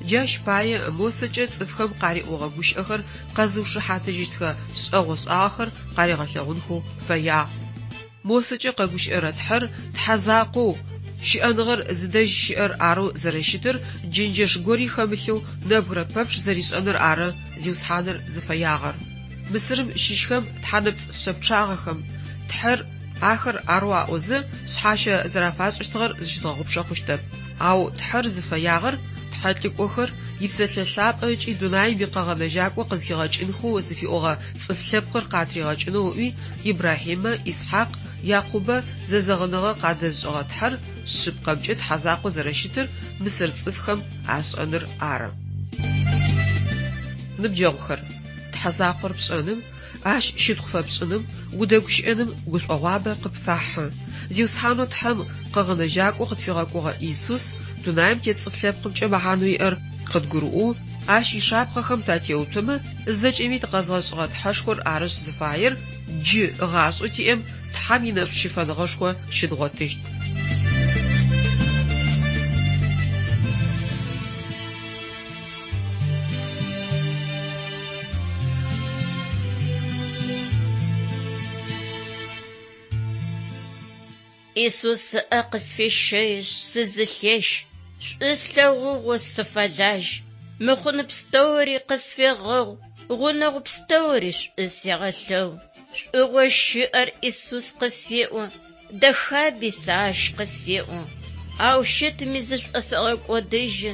جاش باية موسى صفخم قاري أغاقوش أخر قزوش حاتجيتخ شأغوس آخر قاري غلغونخو فيا موسى قاقوش أرتحر تحزاقو شئنغر زدج شئر آرو زرشتر جنجش غوري خملو نبغر ببش زريشأنر آرا زيوسحانر زفياغر مصرم شيشخم تحنبت شبچاغخم تحر آخر أروع أوزه شحاشة زرافاش اشتغر زشتغب شخوشتب أو تحر زفياغر تحلتك أخر يبسلسلاب أجي دوناي بيقاغنجاك وقزيغاج إنخو زفي أغا صفلبقر قاتريغاج إنوئي إبراهيم إسحاق ياقوب ززغنغا قادزجغا تحر شبقبجت حزاقو زرشتر مصر صفخم عشأنر آرا نبجغخر تحزاقر بشأنم عش شدخفا بشأنم ودقشأنم قلقوابا قبفاحا زيوسحانو تحم قاغنجاك وقتفيغاكوغا إيسوس دونايم تيتصفلبقم جمعانو يأر قد قرؤو عش يشابقخم تاتيوتما الزجمي تقازغشغا تحشخور عرش زفاير جي غاشو تيم تحامي نفس شفانغشخوا شدغوتشت إيسوس أقس في الشيش سزليش إسلو والسفلاج مخن بستوري قس في غو غنغ بستوريش إسيغلو шӏугъощыӏэр Иисус къысеӏо, дэхэби саш къысеӏо. Ау щытми зышӏосэгъэкӏодыжьы,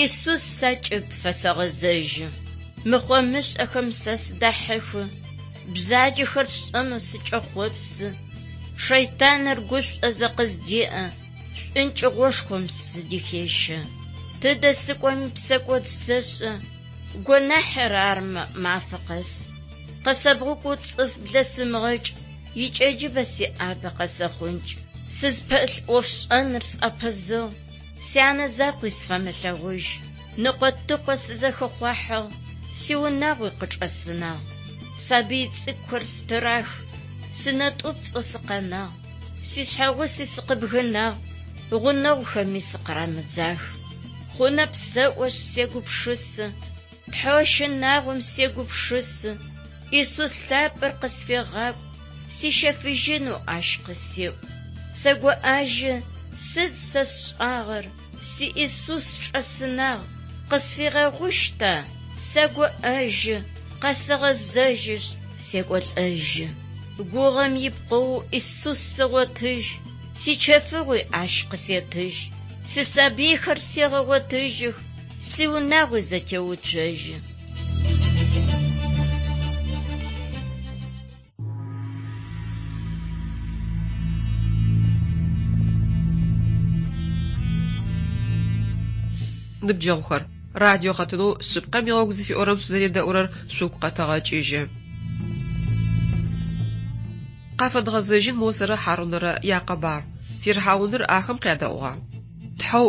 Иисус сакӏыб фэсэгъэзэжьы. Мыхъомышӏэхэм сэ сыдахьэхы, бзаджэхэр сшӏэнэу сыкӏэхъопсы. Шайтаныр гушӏо зэкъыздеӏэ, шӏункӏыгъошхом сыдихещэ. Тыдэ сыкӏоми псэкӏод сэшӏэ, гонахьыр ар мафэ къэс. Къэсэбгъукӏу цӏыф блэсымгъэкӏ, икӏэджыбэ сиӏабэ къэсэхъункӏ. Сызпэлъ ӏоф шӏэныр сӏэпэзыгъ, сянэ закъуи сфэмылъэгъужь. Ныкъотыкъо сызэхэхъуахьыгъ, сиунагъуи къычӏэсынагъ. Сабий цӏыкӏухэр стырах, сынэтӏупцӏо сыкъэнагъ. Сишъхьэгъуси сыкъыбгынагъ, гъунэгъухэми сыкъырамыдзах. Хъунэ псэӏош сегупшысы, тхьэощынагъом сегупшысы. Иисус лъапӏэр къысфегъакӏу, сищэфыжьынэу ащ къысеӏу. Сэгоӏажьы, сыд сэ сшӏагъэр, си Иисус чӏэсынагъ. Къысфегъэгъущта, сэгоӏэжьы, къэсэгъэзэжьыщ, секӏолӏэжьы. Гугъэм ипкъыу Иисус сыгъотыжь, сичэфыгъуи ащ къысетыжь. Сисабийхэр сегъэгъотыжьых, сиунагъуи зэтеуцожьы. Ныбджэгъухэр, радио къэтынэу шъыпкъэм игъогу зыфиӏорэм шъузэредэӏурэр шъугу къэтэгъэкӏыжьы. Къафэдгъэзэжьын Мосэрэ Хьарунэрэ Якъэбар. Фирхьауныр ахэм къядэӏугъа. Тхьэу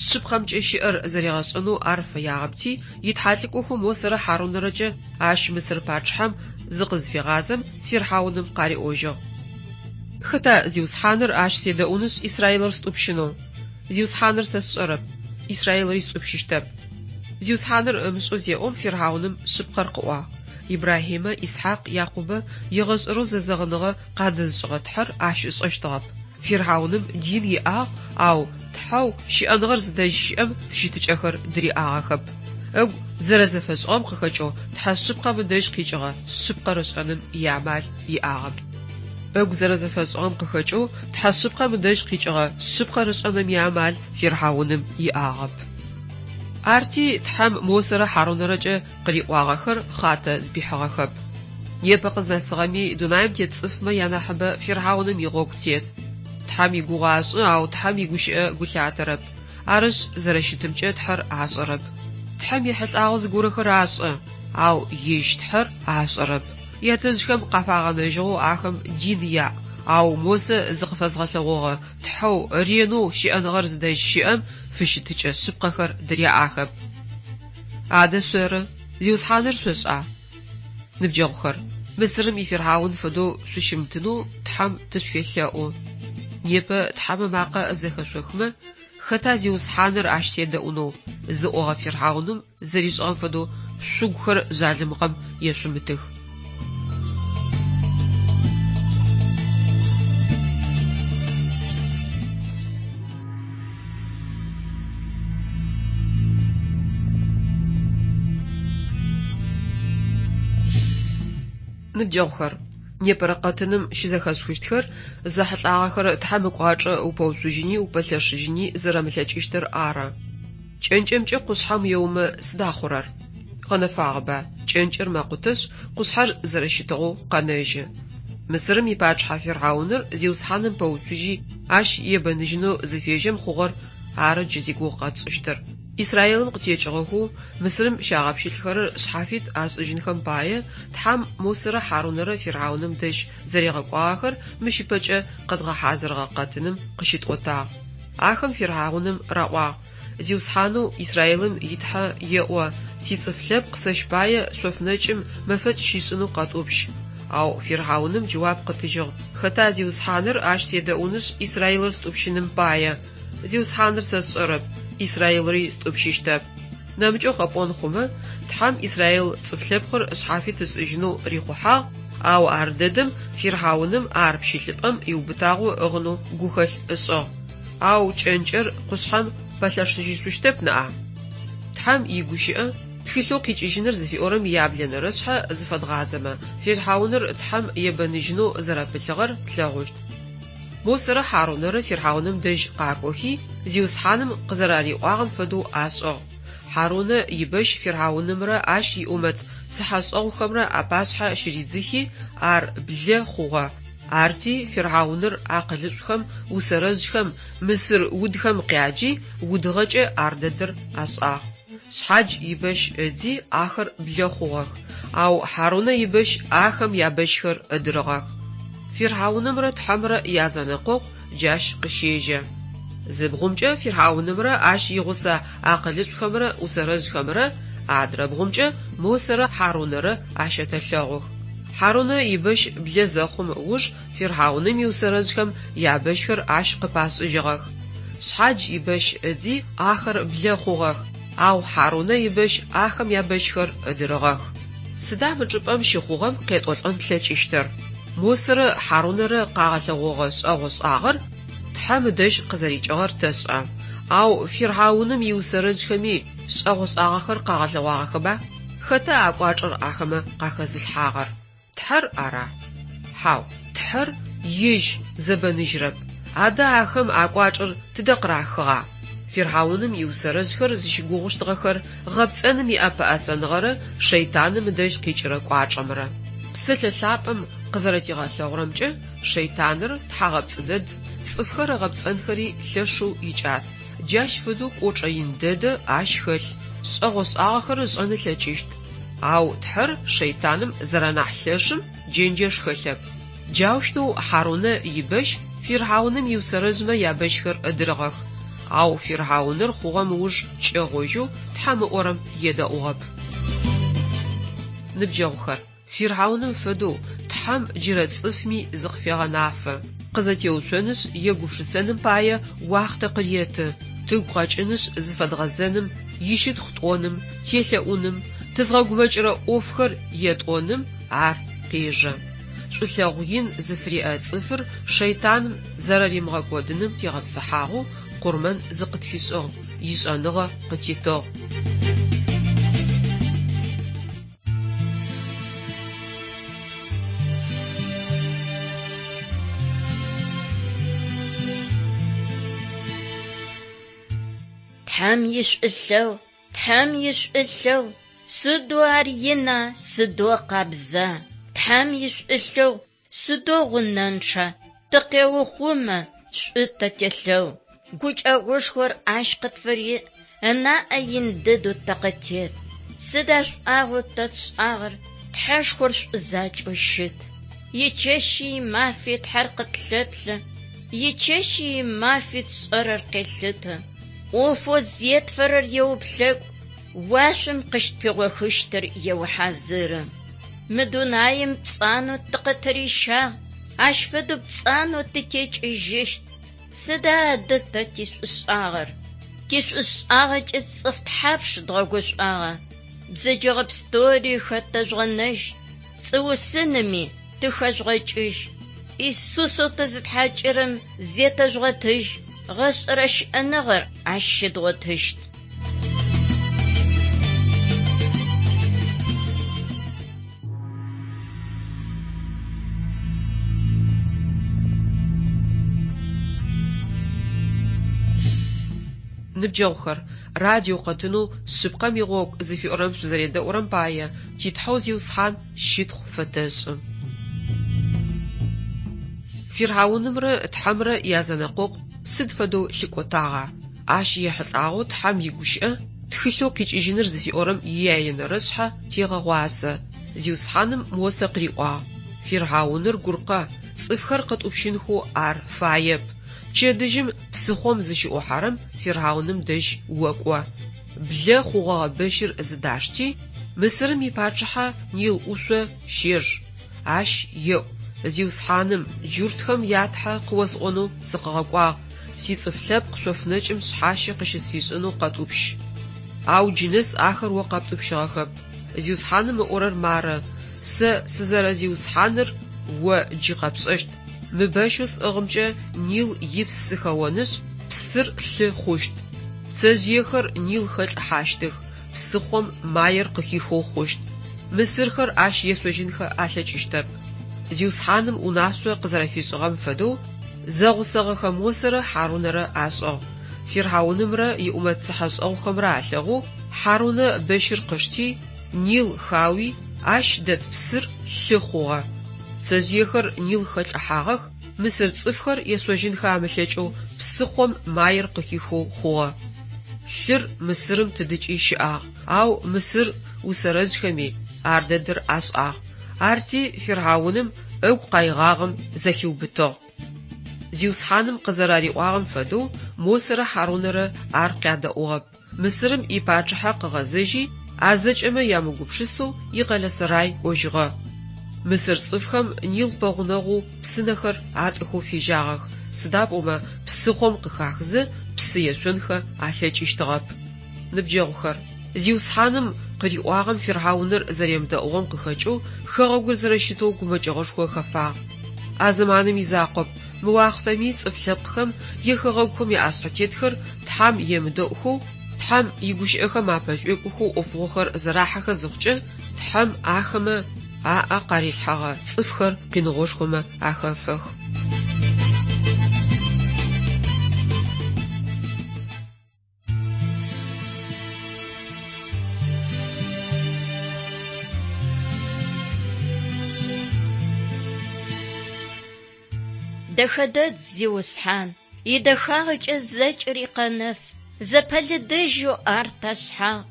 шъыпкъэмкӏэ щыӏэр зэригъэшӏэнэу ар фэягъэпти, итхьалӏыкӏохэу Мосэрэ Хьарунэрэкӏэ ащ Мысыр пачхьэм зыкъызфегъазэм Фирхьауным къариӏожьыгъ. Хэта зиусхьаныр ащ седэӏунышъ Исраилыр стӏупщынэу. Зиусхьаныр сэ сшӏэрэп, Исраилыри стӏупщыщтэп. Зиусхьаныр мышӏэу зеӏом Фирхьауным шъыпкъэр къыӏуагъ. Ибрахимэ, Исхьакъ, Якъубэ игъэшӏэрэу зэзэгъыныгъэ къадэзышӏыгъэ тхьэр ащ ышӏэщтыгъэп. Фирхьауным дин иӏагъ, ау тхьэу щыӏэныгъэр зыдэжь щыӏэм щитыкӏэхэр дриӏагъэхэп. Эгу зэрэзэфэшӏыгъэм къыхэкӏыгъ тхьэ шъыпкъэм ыдэжь къикӏыгъэ шъыпкъэр ышӏэным иамал иӏагъэп. Эгу зэрэзэфэшӏыгъэм къыхэкӏыгъ тхьэ шъыпкъэм ыдэжь къикӏыгъэ шъыпкъэр ышӏэным иамал Фирхьауным иӏагъэп. Арти тхьэм Мосэрэ Хьарунэрэкӏэ къыриӏуагъэхэр хъатэ зыпихьыгъэхэп. Непэ къызнэсыгъэми дунаим тет цӏыфмэ янахьыбэ Фирхьауным игъогу тет. Тхьэм игугъашӏы, ау тхьэм игущыӏэ гулъатэрэп. Арышъ зэрэщытымкӏэ тхьэр ашӏэрэп. Тхьэм ехьылӏагъэ зыгорэхэр ашӏэ, ау ежь тхьэр ашӏэрэп. Ятэжъхэм къафагъэнэжьыгъэу ахэм дин яӏ, ау Мосэ зыкъыфэзгъэлъэгъугъэ тхьэу ренэу щыӏэныгъэр зыдэжь щыӏэм фыщытыкӏэ шъыпкъэхэр дыряӏахэп. Адэ шъорэ зиусхьаныр шъошӏа? Ныбджэгъухэр, Мысырым ифирхьаун фэдэу шъущымытынэу тхьэм тышъуелъэӏу. Непэ тхьэмэ макъэ зэхэшъохмэ, хэта зиусхьаныр ащ седэӏунэу зыӏогъэ Фирхьауным зэришӏыгъэм фэдэу шъугухэр жалымыкъэм ешъумытых. Ныбджэгъухэр, непэрэ къэтыным щызэхэсхыщтхэр зэхьылӏагъэхэр тхьэмыкӏуачӏэ упэушъужьыни упэлъэшъыжьыни зэрэмылъэкӏыщтыр ары. Кӏэнкӏэмкӏэ къушъхьэм еумэ сыда хъурэр? Гъэнэфагъэба, кӏэнкӏыр мэкъутэшъ, къушъхьэр зэрэщытыгъэу къэнэжьы. Мысырым ипачхьэ Фирхьауныр зиусхьаным пэуцужьи ащ ебэныжьынэу зыфежьэм хъугъэр ары джы зигугъу къэтшӏыщтыр. Исраилым къытекӏыгъэхэу Мысырым щагъэпщылъхэрэр шъхьафит ашӏыжьынхэм пае тхьэм Мосэрэ Хьарунэрэ Фирхьауным дэжь зэригъэкӏуагъэхэр мыщипэкӏэ къэдгъэхьазырыгъэ къэтыным къыщитӏотагъ. Ахэм Фирхьауным раӏуагъ: зиусхьанэу Исраилым итхьэ еӏо, сицӏыф лъэпкъ сэщ пае шъофнэкӏым мэфэкӏ щишӏынэу къэтӏупщ. Ау Фирхьауным джэуап къытыжьыгъ: хэта зиусхьаныр ащ седэӏунышъ Исраилыр стӏупщыным пае. Зиусхьаныр сэ сшӏэрэп, Исраилыри стӏупщыщтэп. Нэмыкӏэ къэпӏон хъумэ, тхьэм Исраил цӏыф лъэпкъыр шъхьафит ышӏыжьынэу рихъухьагъ, ау ар дэдэм Фирхьауным ар пщылъыпӏэм иубытагъэу ыгъынэу гухэлъ ышӏыгъ. Ау кӏэнкӏэр къушъхьэм пэлъэшъыжьышъущтэп нэӏа. Тхьэм игущыӏэ تخلو كيجينر زفيورم يابلنر شحا زفدغازما فيرحاونر تحم يبنجنو زرابلغر تلاغوشت موسر حارونر فيرحاونم دج قاكوهي زيوسحانم قزراري واغم فدو اشو حارون يبش فيرحاونمرا اش يومت سحاسو خمرا اباشحا شريزخي ار بله خوغا ارتي فيرحاونر عقلشخم وسرزخم مصر ودخم قياجي ودغچ ارددر اسا شحاج يبش دي اخر بله خوغ او حارون يبش اخم يابشخر ادرغ فيرحاونمرا تحمرا يازنقو جاش قشيجه زبغمجه فيرحاونمرا اش يغوسا عقلشخمرا وسرزخمرا عدربغمجه موسر حارونر اشتلغو حارون يبش بلزخم وش فيرحاونم يوسرزخم يابشخر اش قباسجغ شحاج يبش دي اخر بلخوغ او حارون يبش اخم يابشخر ادرغ سدا مجبم شخوغم قيطولن تلچشتر موسر حارونر قاغلغوغس اغوس اغر تحمدش قزريچغر تسع او فيرحاونم يوسرزخمي شغوس اغخر قاغلغوغخبا ختا اقواچر اخمه قاخزلحاغر تحر ارا حاو تحر يج زبنجرب ادا اخم اقواچر تدقراخغا فيرحاونم يوسرزخر زشغوغشتغخر غبصنم ياباسنغره شيطانم دش قيچره قواچمره بسلثابم قزرتيغالغرمچ شيطانر تحغبصدد صفر غبصنخري لشو يچاس جاش فدو قوچين دد اشخل شغوس اخر زن لچشت او تحر شيطانم زرنحلشم جنجش خلب جاوشتو حارون يبش فيرحاونم يوسرزما يابشخر ادرغخ او فيرحاونر خوغم وج چغوجو تحم اورم يداوغب نبجوخر فيرحاونم فدو تحم جرصفمي زخفيغناف قزاتيوسنس يغوفشسنم بايا واخت قريت تقواچنس زفدغزنم يشت خطونم تيلهونم تزغومچره اوفخر يتونم ار قيجه شلغوين زفري صفر شيطان زرري مغقودنم تيغفسحاغو قرمن زقتفيسو يسانغه قتيتو تحم يشئلو سدو عرينا سدو قابزا تحم يشئلو سدو غنانشا تقيو خوما شئتتلو قوش أغوشور عشقت فريق أنا أين ددو تقتيت سداش أغو تتشعر تحشخور زاج وشت يتشاشي ما في تحرقت لبلة يتشاشي ما في تصرر قلتها وفو زيت فرر يوبلك واشم قشت بيغوخشتر يوحازر مدونايم تصانو تقتريشا عشفدو بتصانو تتيج اجيشت سدا دتا تيش اشاغر تيش اشاغر جتصفت حابش دغوش اغا بزجغب ستوري خطجغنج سو السنمي تخجغجش إسوسو تزتحاجرم زيتجغتج غش رش أنغر عشد وتهشت نبجوخر راديو قتنو سبقا ميغوك زفي أورم سوزريدا أورم بايا تيتحوزي وصحان شيتخ فتاس فيرحاونمر تحمر يازنقوق سد فدو لكوتاغا اش يحلقاو تحم يغوشئ تخلو كيجينر زفي أورم ياينرشحا تيغغواسه زيوسحانم موسقريقوا فيرحاونر غورقا صفخر قطوبشينخو ار فايب جدجم بسخوم زشئو حرم فيرحاونم دج وقوا بلا خوغا بشر زداشتي مصرم يباچحا نيل اوسو شير اش يو زيوسحانم جورتخم ياتحا قوسقونو سقغقوا سيصفلب قشوفنچم شحاشي قشسفيسونو قطوبش او جنس اخر وقطوبشاخب زيوسحانم اورر ماره سزر زيوسحانر و جيقبصشت مباشوس اغمجه نيل يبس سخونس بسر لخوشت تزيخر نيل خل حاشتخ псыхъом маер къыхихыу хъущт. Мысырхэр ащ есожьынхэ алъэкӏыщтэп. Зиусхьаным унашъо къызэрэфишӏыгъэм фэдэу зэгъусэгъэхэм осырэ Хьарунэрэ ашӏыгъ. Фирхьаунымрэ иӏумэцыхьэ шӏэгъухэмрэ алъэгъу Хьарунэ бэщыр къышти, Нил хауи, ащ дэт псыр лъы хъугъэ. Пцэжъыехэр Нил хэлӏыхьагъэх, Мысыр цӏыфхэр есожьынхэ амылъэкӏэу псыхъом маер къыхихыу хъугъэ. Лъыр Мысырым тыдыкӏи щыӏагъ, ау Мысыр усэрэжъхэми ар дэдэр ашӏагъ. Арти Фирхьауным ыгу къайгъагъым зэхиубытыгъ. Зиусхьаным къызэрариӏуагъым фэдэу Мосэрэ Хьарунэрэ ар къядэӏугъэп. Мысырым ипачыхьэ къыгъэзэжьи, азэкӏэмэ ямыгупшысэу икъэлэ-сырай кӏожьыгъэ. Мысыр цӏыфхэм Нил пэгъунэгъу псынэхэр атӏыхэу фежьагъэх. Сыда пӏомэ псыхъом къыхахзы псы ешъонхэ алъэкӏыщтыгъэп. Ныбджэгъухэр, Зиусхьаным къыриӏуагъэм Фирхьауныр зэремыдэӏугъэм къыхэкӏэу хэгъэгур зэрэщытэу гумэкӏэгъышхо хэфагъ. А зэманым изакъоп, мы уахътэми цӏыф лъэпкъхэм ехэгъэгухэм иӏашъхьэтетхэр тхьам емыдэӏухэу, тхьам игущыӏэхэм апэшӏуекӏухэу ӏофыгъохэр зэрахьэхэ зыхъукӏэ, тхьам ахэмэ аӏэ къарилъхьэгъэ цӏыфхэр къиныгъошхомэ ахэфэх. Дэхэдэд Зиусхьан, идэхагъыкӏэ зэкӏыри къэнэф, зэпэлыдэжьу ар ташъхьагъ,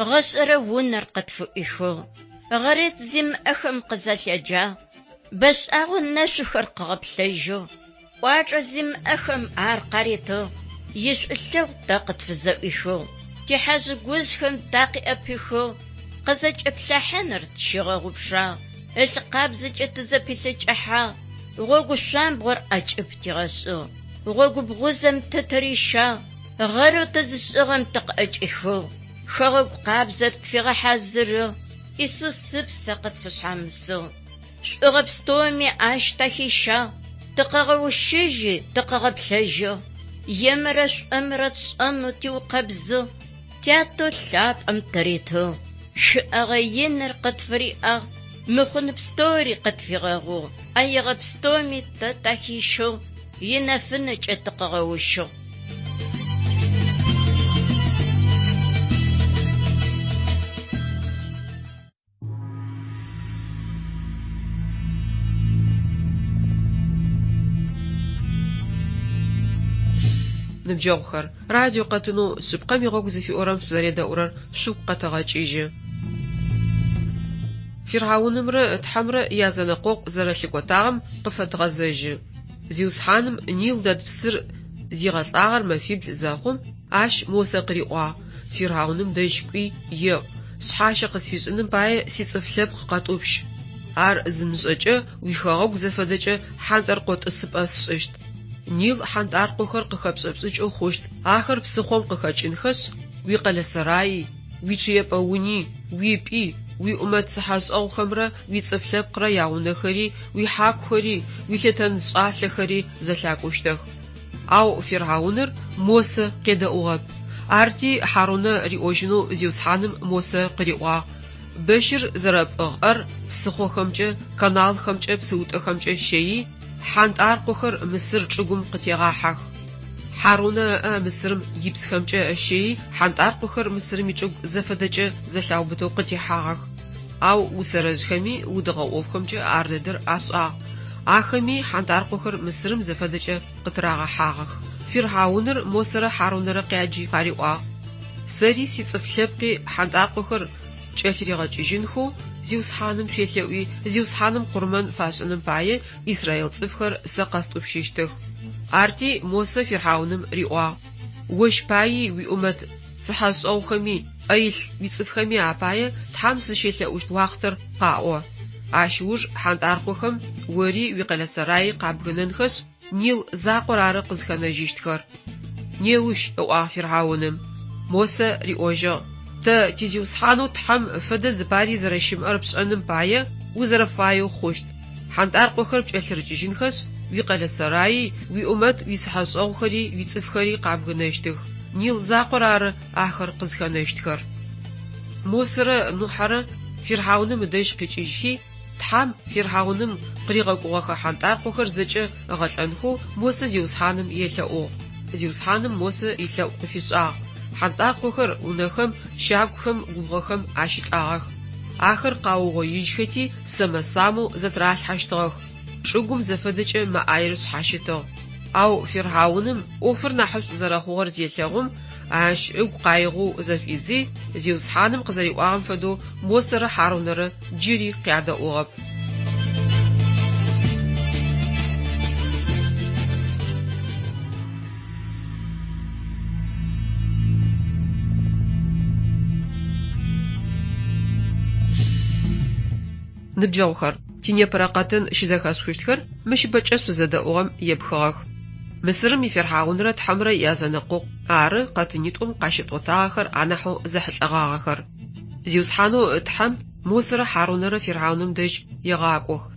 гъэшӏэрэ унэр къытфыӏуихыгъ, гъэрэт зимыӏэхэм къызэлъэджагъ, бэшӏагъо нэшъухэр къыгъэплъэжьыгъ, ӏуачӏэ зимыӏэхэм ар къаритыгъ, ишӏулъэгъу тэ къытфызэӏуихыгъ, тихьэжъыгужъхэм тэ къиӏэпихыгъ, къызэкӏэплъэхьэныр тщыгъэгъупшагъ, ылъыкъабзэкӏэ тызэпилъыкӏыхьагъ, гъогу шъуамбгъор ӏэкӏыб тигъэшӏыгъ, гъогу бгъузэм тэ тэрищагъ, гъэрэу тэ зышӏыгъэм тыкъыӏэкӏыхыгъ, хэгъэгу къабзэр тфигъэхьазырыгъ, Исус сыпсэ къытфышъхьамысыгъ, шӏугъэ пстоми ащ тахищагъ, тыкъэгъэущыжьи тыкъэгъэплъэжьыгъ, емырэ шӏуэмрэ тшӏэнэу тиукъэбзыгъ, тятэу лъапӏэм тэритыгъ, шыӏэгъэ иныр къытфыриӏагъ, мыхъун пстори къытфигъэгъугъ, ӏаегъэ пстоми тэ тахищыгъ, инэфыныкӏэ тыкъэгъэущыгъ. Ныбджэгъухэр, радио къэтынэу шъыпкъэм игъогу зыфиӏорэм шъузэредэӏурэр шъугу къэтэгъэкӏыжьы. Фирхьаунымрэ тхьэмрэ язэнэкъокъу зэрэлъыкӏотагъэм къыфэдгъэзэжьы. Зиусхьаным Нил дэд псыр зигъэлӏагъэр мэфибл зэхъум, ащ Мосэ къыриӏуагъ. Фирхьауным дэжь кӏуи еӏу, шъхьащэ къысфишӏыным пае сицӏыф лъэпкъ къэтӏупщ. Ар зымышӏэкӏэ уихэгъэгу зэфэдэкӏэ хьантӏэр къотӏысыпӏэ сшӏыщт. Нил хьантӏаркъохэр къыхэпшӏэпшӏыкӏэу хъущт. Ахэр псыхъом къыхэкӏынхэшъ, уикъэлэ-сыраи, уичъыепӏэ уни, уипӏи, уиӏумэцыхьэ шӏэгъухэмрэ уицӏыф лъэпкърэ яунэхэри, уихьакухэри, уилъэтэн шӏалъэхэри зэлъакӏущтых. Ау Фирхьауныр Мосэ къедэӏугъэп. Арти Хьарунэ риӏожьынэу Зиусхьаным Мосэ къыриӏуагъ. Бэщыр зэрэпӏыгъэр псыхъохэмкӏэ, каналхэмкӏэ, псыутӏэхэмкӏэ щеи, хьантӏаркъохэр Мысыр чӏыгум къытегъахьэх. Хьарунэ Мысырым ипсхэмкӏэ щеи, хьантӏаркъохэр Мысырым ичӏыгу зэфэдэкӏэ зэлъаубытэу къытехьагъэх. Ау усэрэжъхэми удыгъэ ӏофхэмкӏэ ар дэдэр ашӏагъ. Ахэми хьантӏаркъохэр Мысырым зэфэдэкӏэ къытырагъэхьагъэх. Фирхьауныр Мосэрэ Хьарунэрэ къяджи къариӏуагъ. Сэри сицӏыф лъэпкъи хьантӏаркъохэр кӏэлъыригъэкӏыжьынхэу Зиусхьаным шъуелъэӏуи, Зиусхьаным къурмэн фашӏыным пае Исраил цӏыфхэр сэ къэстӏупщыщтых. Арти Мосэ Фирхьауным риӏуагъ. Ощ паи уиӏумэт цыхьэ-шӏэгъухэми, ӏэилъ уицӏыфхэми апае тхьам сыщелъэӏущт уахътэр къаӏо. Ащ уж хьантӏаркъохэм ори уикъэлэ-сыраи къабгынэнхэшъ Нил закъор ары къызхэнэжьыщтхэр. Неущ ыӏуагъ Фирхьауным. Мосэ риӏожьыгъ. Тэ тизиусхьанэу тхьам фэдэ зыпари зэрэщымыӏэр пшӏэным пае узэрэфаеу хъущт. Хьантӏаркъохэр пкӏэлъырыкӏыжьынхэшъ уикъэлэ-сыраи, уиӏумэт уисыхьэ-шӏэгъухэри, уицӏыфхэри къабгынэщтых. Нил закъор ары ахэр къызхэнэщтхэр. موسرة نوحرة فرعونم دايش قيجيشي تحام فرعونم قريغا قوغا حانتاقوخر زجا غلانخو موسى زيوسحانم يلأو زيوسحانم موسى يلأو قفيشاغ حانتاقوخر ونخم شاقخم قوغخم عاشتاغخ آخر قاوغو يجختي سمسامو زتراش حاشتغخ شوقم زفدج ما ايرس حاشتغ او فرعونم اوفر نحوش زراخوغر زيلأغم اش اق قايغو زفيزي زيوسحانم قزريوغم فدو موسر حارونر جيري قيادة اوغب نبجاوخر تينيا براقاتن شيزاخاسخوشتخر مش بچس زداوغم يبخخ مصرم يفرحاونرا تحمرا يازنقو ار قاتنيتوم قاشطوتاخر انحو زحلغاخر زيوسحانو تحم موسر حارونرا فرعونم دج يغاقوخ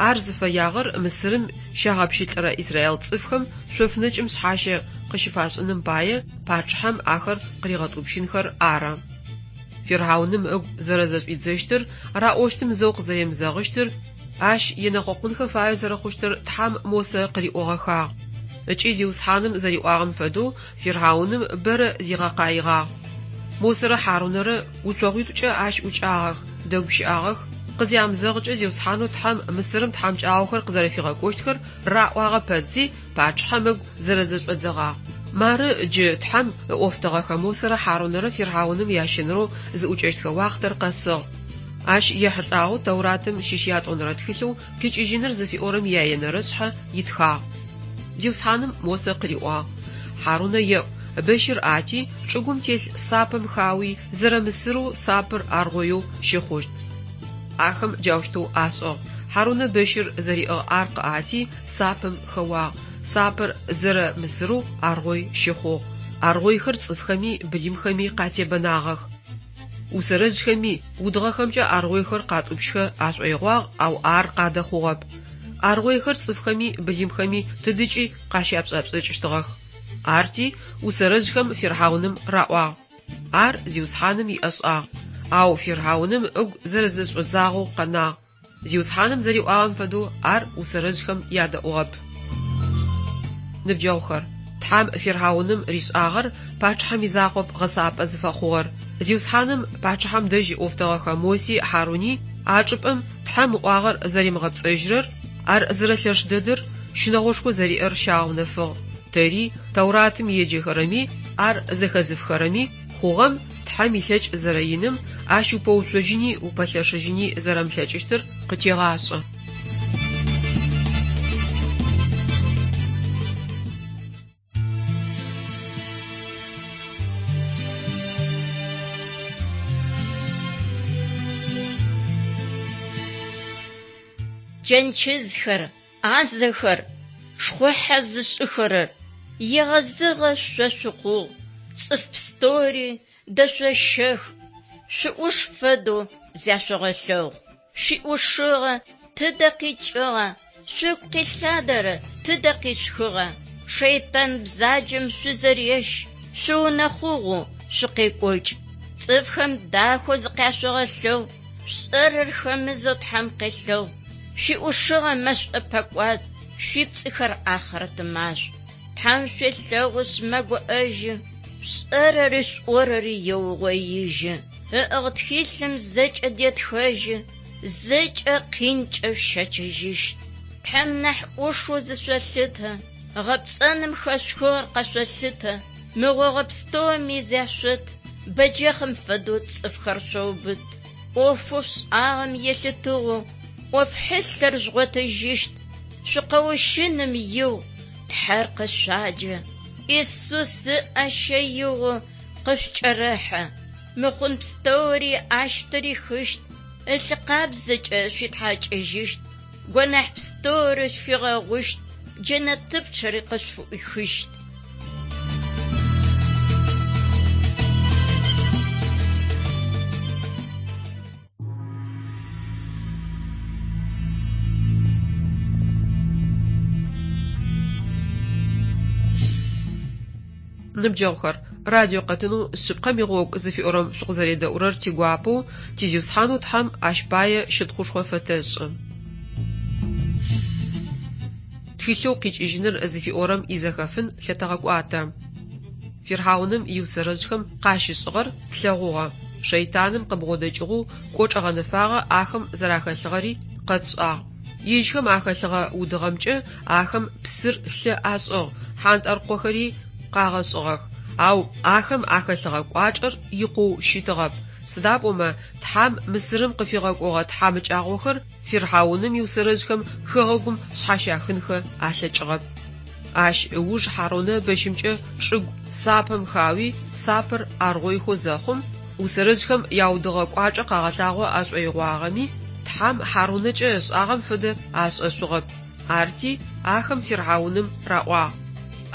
ارز فياغر مصرم شاغابشيترا اسرائيل صفخم شوفنچم شحاشه قشفاسنم بايه باچحم اخر قريغاتوبشينخر ارا فرعونم اق زرزف يزشتر راوشتم زوق زيم زغشتر اش ينقوقنخ فاي زرخوشتر تحم موسى قريوغخا اچي زيوسحانم زريوغم فدو فرعونم بر زيغاقايغا موسى حارونر وتوغيتوچا اش اوچاغ دغبشاغ قزيام زغچ زيوسحانو تحم مصرم تحمچاوخر قزرفيغا كوشتخر راواغا پدزي باچحم زرزف ادزغا مار ج تحم اوفتغا موسى حارونر فرعونم ياشنرو زوچشتخ واختر قص اش يحصاو توراتم شيشيات اونراتخلو كيچيجينر زفي اورم ياينرسح يتخا زيوسحانم موسى قريوا حارون ي بشر اتي چوغم تيل سابم خاوي زرمسرو سابر ارغويو شيخوشت اخم جاوشتو اسو حارون بشر زريق ارق اتي سابم خوا سابر زرمسرو ارغوي شيخو ارغوي خر صفخمي بليمخمي قاتبناغخ وسرجخمي ودغخمجا ارغويخر قاتوبشخه اشويغواغ او ار قاده خوغب ارغويخر صفخمي بليمخمي تدجي قاشيابصابصچشتغخ ارتي وسرجخم فرعونم راوا ار زيوسحانم ياسا او فرعونم اق زرزصوزاغو قنا زيوسحانم زريوغم فدو ار وسرجخم ياداوغب نبجاوخر تحام فرعونم ريساغر باچحم يزاقوب غصاب ازفخور زيوسحانم باچحم دجي اوفتغخا موسي حاروني اچپم تحام واغر زريمغصجرر ار زرلش ددر شنغوشكو زرير شاونفو تري توراتم يجيخرمي ار زخزفخرمي خوغم تحام يلچ زرينم اشو پوسوجني او پلشجني زرملچشتر قتيغاسو جنچزخر عزخر شخوحزشخر يغزغ ششقو صف ستوري دششخ شوش فدو زاشغلو شوشغ تدقيچغ شقلادر تدقيشخغ شيطان بزاجم شزريش شو نخوغو شقيقوج صفخم داخو زقاشغلو شررخم زت حمقلو شي وشغا مش أبقوات شي تسخر آخرة ماش تحمشي اللغس مقو أجي شررش ورري يوغيج اغتخيلم زج أديت خاج زج أقينج أفشاتجيش تحمنح وشو زشوشتها غبسانم خشخور قشوشتها مغو غبستو ميزاشت بجيخم فدوت صفخر شوبت وفوش آغم يشتوغو وفحلر جغتجيشت شقوشنم يو تحرق الشاجة إسوس أشيو قفش راحة مخون بستوري عشتري خشت التقاب زج شت حاج أجيشت ونح بستورش في غوشت جنة تبشري قشفو خشت نبجاوخر радио къэтыну сшъыпкъэм игъогу зыфиӏорэм шъукъызэредэӏурэр тигуапэу тизиусхьанэу тхьэм ащпае щытхъушхо фэтэшӏы. Тхылъэу къикӏыжьыныр зыфиӏорэм изэхэфын лъэтэгъэкӏуатэ. Фирхауным иусэрэжъхэм къащишӏыгъэр тлъэгъугъэ. Шейтаным къыбгъодэкӏыгъу кӏочӏэгъэнэфагъэ ахэм зэрахэлъыгъэри къэтшӏагъ. Ижьхэм ахэлъыгъэ удыгъэмкӏэ ахэм псыр лъы ашӏыгъ, хьантӏэркъохэри къагъэшӏыгъэх. Ау ахэм ахэлъыгъэ кӏуачӏэр икъоу щытыгъэп. Сыда пӏомэ тхьам Мысырым къыфигъэкӏогъэ тхьамыкӏагъохэр Фирхауным иусэрэжъхэм хэгъэгум шъхьащахынхэ алъэкӏыгъэп. Ащ ыуж Хьарунэ бэщымкӏэ чӏыгу сапэм хауи сапэр аргъойхо зэхъум усэрэжъхэм яудыгъэ кӏуачӏэ къагъэлъагъо ашӏоигъуагъэми тхьам Хьарунэкӏэ ышӏагъэм фэдэ ашӏэшъугъэп. Арти ахэм Фирхауным раӏуагъ.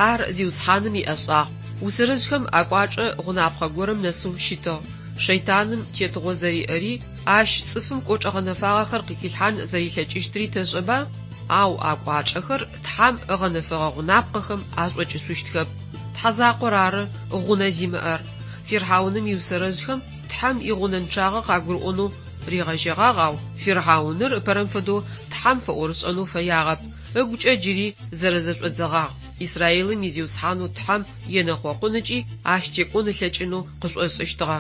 Ар зиусхьаным иӏэшӏагъ. Усэрэжъхэм акӏуачӏэ гъунапхъэ горэм нэсэу щытыгъ. Шейтаным тетыгъо зэриӏэри ащ цӏыфым кӏочӏэгъэнэфагъэхэр къыхилъхьан зэрилъэкӏыщтри тэшӏэба, ау акӏуачӏэхэр тхьам ыгъэнэфыгъэ гъунапкъэхэм ашӏокӏышъущтхэп. Тхьазакъор ары гъунэ зимыӏэр. Фирхауным иусэрэжъхэм тхьам игъунэнчъагъэ къагурыӏонэу ригъэжьэгъагъ, ау Фирхауныр ыпэрэм фэдэу тхьам фэӏорышӏэнэу фэягъэп. Ыгукӏэ джыри зэрэзэшӏодзэгъагъ. Исраилым изиусхьанэу тхьам енэхъокъуныкӏи ащ текӏон ылъэкӏынэу къышӏошӏыщтыгъэ.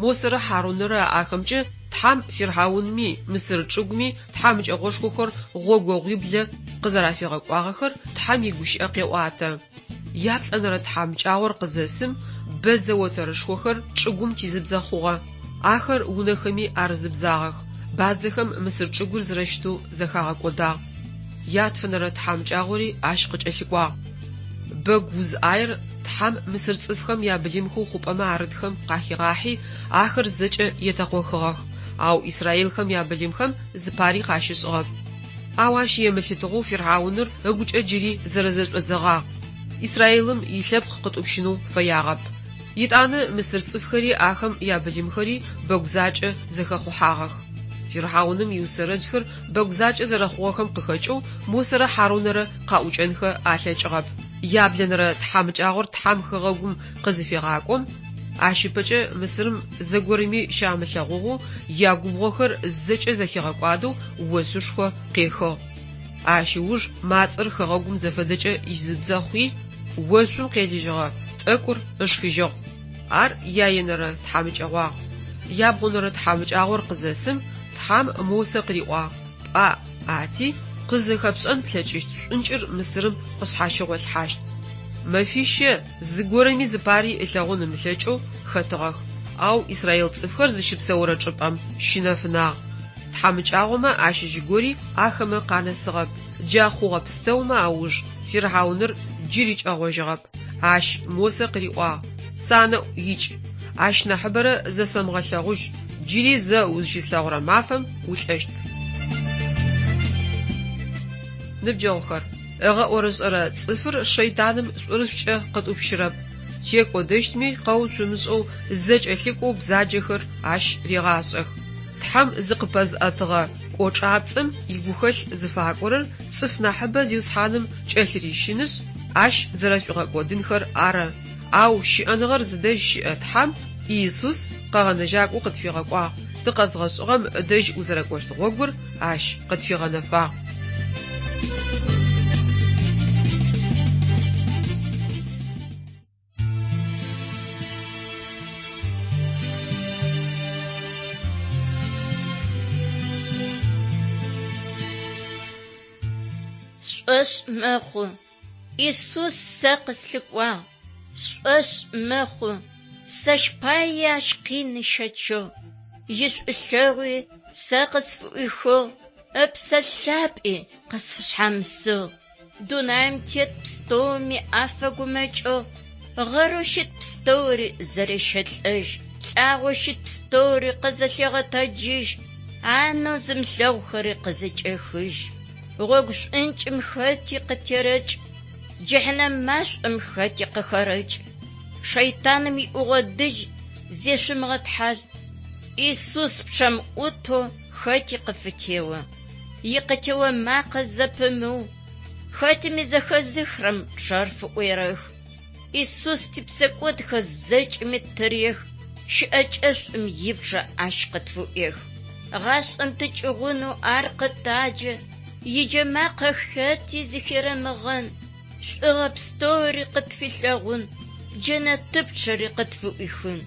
Мосэрэ Хьарунэрэ ахэмкӏэ тхьам Фирхаунми Мысыр чӏыгуми тхьамыкӏэгъошхохэр гъогогъуиблэ къызэрафигъэкӏуагъэхэр тхьам игущыӏэ къеӏуатэ. Яплӏэнэрэ тхьамыкӏагъор къызэсым бэдзэ отэрышхохэр чӏыгум тизыбзэ хъугъэ. Ахэр унэхэми арызыбзагъэх. Бадзэхэм Мысыр чӏыгур зэрэщтэу зэхагъэкӏодагъ. Ятфэнэрэ тхьамыкӏагъори ащ къыкӏэлъыкӏуагъ. Бэгу узыӏаер тхьам Мысыр цӏыфхэм ябылимхэу хъупӏэмэ арытхэм къахигъахьи ахэр зэкӏэ етэкъохыгъэх. Ау Исраилхэм ябылимхэм зыпари къащышӏыгъэп. Ау ащ емылъытыгъэу Фирхауныр ыгукӏэ джыри зэрэзэшӏодзэгъагъ. Исраилым илъэпкъ къытӏупщынэу фэягъэп. Итӏанэ Мысыр цӏыфхэри ахэм ябылимхэри бэгузакӏэ зэхэхъухьагъэх. Фирхауным иусэрэжъхэр бэгузакӏэ зэрэхъугъэхэм къыхэкӏэу Мосэрэ Хьарунэрэ къаӏукӏэнхэ алъэкӏыгъэп. Яблэнэрэ тхьамыкӏагъор тхьам хэгъэгум къызыфигъакӏом ащыпэкӏэ Мысырым зэгорэми щамылъэгъугъэу ягубгъохэр зэкӏэ зэхигъэкӏуадэу осушхо къехыгъ. Ащыуж мацӏэр хэгъэгум зэфэдэкӏэ изыбзэхъуи осум къелыжьыгъэ, тӏэкӏур ышхыжьыгъ. Ар яенэрэ тхьамыкӏэгъуагъ. Ябгъонэрэ тхьамыкӏагъор къызэсым тхьам Мосе къыриӏуагъ. Пӏа ати къызэхэпшӏэн плъэкӏыщт шӏункӏыр Мысырым къышъхьащыгъолъхьащт. Мэфищэ зыгорэми зыпари ылъэгъун ымылъэкӏэу хэтыгъэх. Ау Исраил цӏыфхэр зыщыпсэурэ чӏыпӏэм щынэфынагъ. Тхьамыкӏагъомэ ащыжьыгори ахэмэ къанэсыгъэп. Джахъугъэ пстэумэ ауж Фирхауныр джыри кӏэгъожьыгъэп. Ащ Мосе къыриӏуагъ. Санэӏу икӏ. Ащ нахьыбэрэ зэсэмгъэлъэгъужь. Джыри зэ узыщислъэгъурэ мафэм улӏэщт. Ныбджэгъухэр, ыгъэӏорышӏэрэ цӏыфыр Шейтаным шӏурышӏукӏэ къытӏупщырэп. Текӏодэщтми къэу шъумышӏэу зэкӏэлъыкӏоу бзаджэхэр ащ регъашӏэх. Тхьам зыкъыпэзыӏэтыгъэ кӏочӏапцӏэм игухэлъ зыфакӏорэр цӏыф нахьыбэ зиусхьаным кӏэлъырищынышъ ащ зэрэшӏугъэкӏодынхэр ары. Ау щыӏэныгъэр зыдэжь щыӏэ тхьам Иисус къэгъэнэжьакӏоу къытфигъэкӏуагъ. Тыкъэзгъэшӏыгъэм ыдэжь узэрэкӏощт гъогур ащ къытфигъэнэфагъ. Шӏош мэхъу. Иисус сэ къыслъыкӏуагъ. Шӏош мэхъу. Сэ шпае ащ къинышэчъыгъ. Ишӏулъэгъуи сэ къысфыӏуихыгъ. Ыпсэлъапӏи къысфышъхьамысыгъ. Дунаим тет пстэуми афэгумэкӏыгъ. Гъэрэу щыт пстэури зэрещэлӏэжь. Лӏагъо щыт пстэури къызэлъегъэтэджыжь. Анэу зымылъэгъухэри къызыкӏэхыжь. Гъогу шӏункӏым хэти къытерэкӏ. Джэхьынэм машӏом хэти къыхэрэкӏ. Шейтаным иӏугъэ дыжь зешъумыгъэтхьаль. Иисус пчъэм ӏутэу хэти къыфытео. Икъытео макъэ зэпымыу. Хэтими зэхэзыхрэм чъэр фыӏуерэх. Иисус типсэкӏотхэ зэкӏми тэрех, щыӏэкӏэшӏум ибжэ ащ къытфуӏех. Гъашӏэм тыкӏыгъуну ар къытаджэ, иджы макъэ хэти зыхиремыгъэн, шӏугъэ пстори къытфилъэгъун, джэнэтыпчъэри къытфуӏуихын.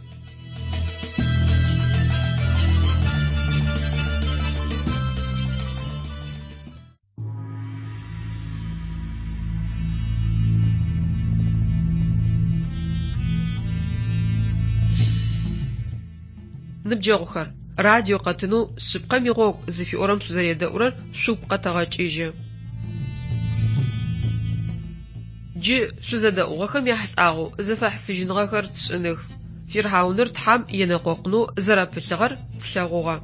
Ныбджэгъухэр, радио къэтыну шъыпкъэм игъогу зыфиӏорэм шъузэредэӏурэр шъугу къэтэгъэкӏыжьы. Джы шъузэдэӏугъэхэм яхьылӏагъэу зэфэхьсыжьыныгъэхэр тшӏыных. Ферхауныр тхьам енэкъокъунэу зэрэпылъыгъэр тлъэгъугъэ.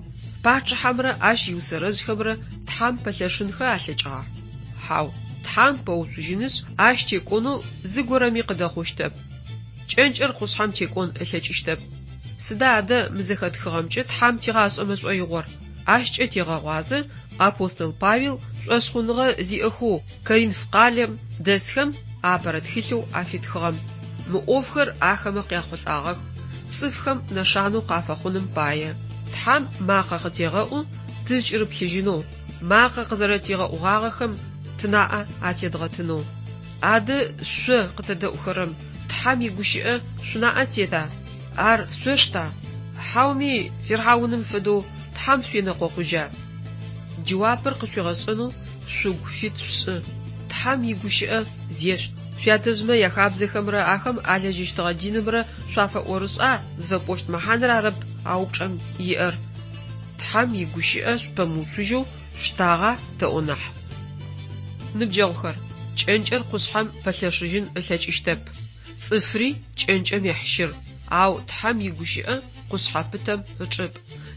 Пачъыхьэмрэ ащ иусэрэжъхэмрэ тхьам пэлъэшынхэ алъэкӏыгъэх. Хьау, тхьам пэуцужьынышъ ащ текӏонэу зыгорэми къыдэхъущтэп. Кӏэнкӏэр къушъхьэм текӏон ылъэкӏыщтэп. Сыда адэ мызэхэтхыгъэмкӏэ тхьам тигъашӏэмэ шӏоигъор. Ащкӏэ тегъэгъуазэ апостол Павел шӏошхъуныгъэ зиӏэхэу Коринф къалэм дэсхэм апэрэ тхылъэу афитхыгъэм. Мы ӏофхэр ахэмэ къяхъулӏагъэх. Цӏыфхэм нэшанэу къафэхъуным пае. Тхьам макъэ къытегъэӏу тызкӏырыплъыжьынэу, макъэ къызэрэтегъэӏугъагъэхэм тынаӏэ атедгъэтынэу. Адэ шъо къытэдэӏухэрэм тхьам игущыӏэ шъунаӏэ тета. Ар шъошта. Хьауми ферхауным фэдэу тхьам шъуенэкъокъужьа. Джуапыр къышъуегъэшӏэнэу шъугу шъуит шӏу. Тхьам игущыӏэ зешӏу. Шъуятэжъмэ яхабзэхэмрэ ахэм алэжьыщтыгъэ динымрэ шъуафэӏорышӏа зыфэпӏощт мэхьаныр арэп аупчӏэм иӏэр. Тхьам игущыӏэ шъупэмыушъужьэу штагъа тэӏонахь. Ныбджэгъухэр, кӏэнкӏэр къушъхьэм пэлъэшъыжьын ылъэкӏыщтэп. Цӏыфри кӏэнкӏэм ехьщыр. Ау тхьам игущыӏэ къушъхьэпытэм ычӏып.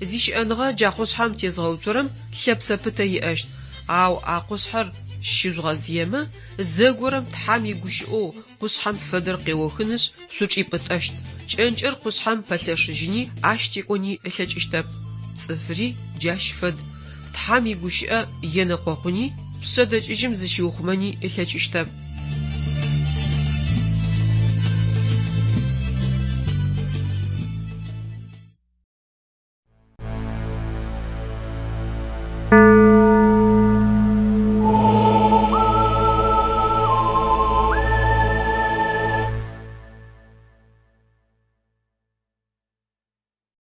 Зищыӏэныгъэ джахъушъхьэм тезгъэуцорэм лъэпсэпытэ иӏэщт. Ау акъушъхьэр щыжъугъэзъемэ, зэгорэм тхьам игущыӏэу къушъхьэм фэдэр къеохынышъ шъучӏипӏытӏэщт. Кӏэнкӏэр къушъхьэм пэлъэшъыжьыни ащ текӏони ылъэкӏыщтэп. Цӏыфри джащ фэд. Тхьам игущыӏэ енэкъокъуни пшъэдэкӏыжьым зыщиухъумэни ылъэкӏыщтэп.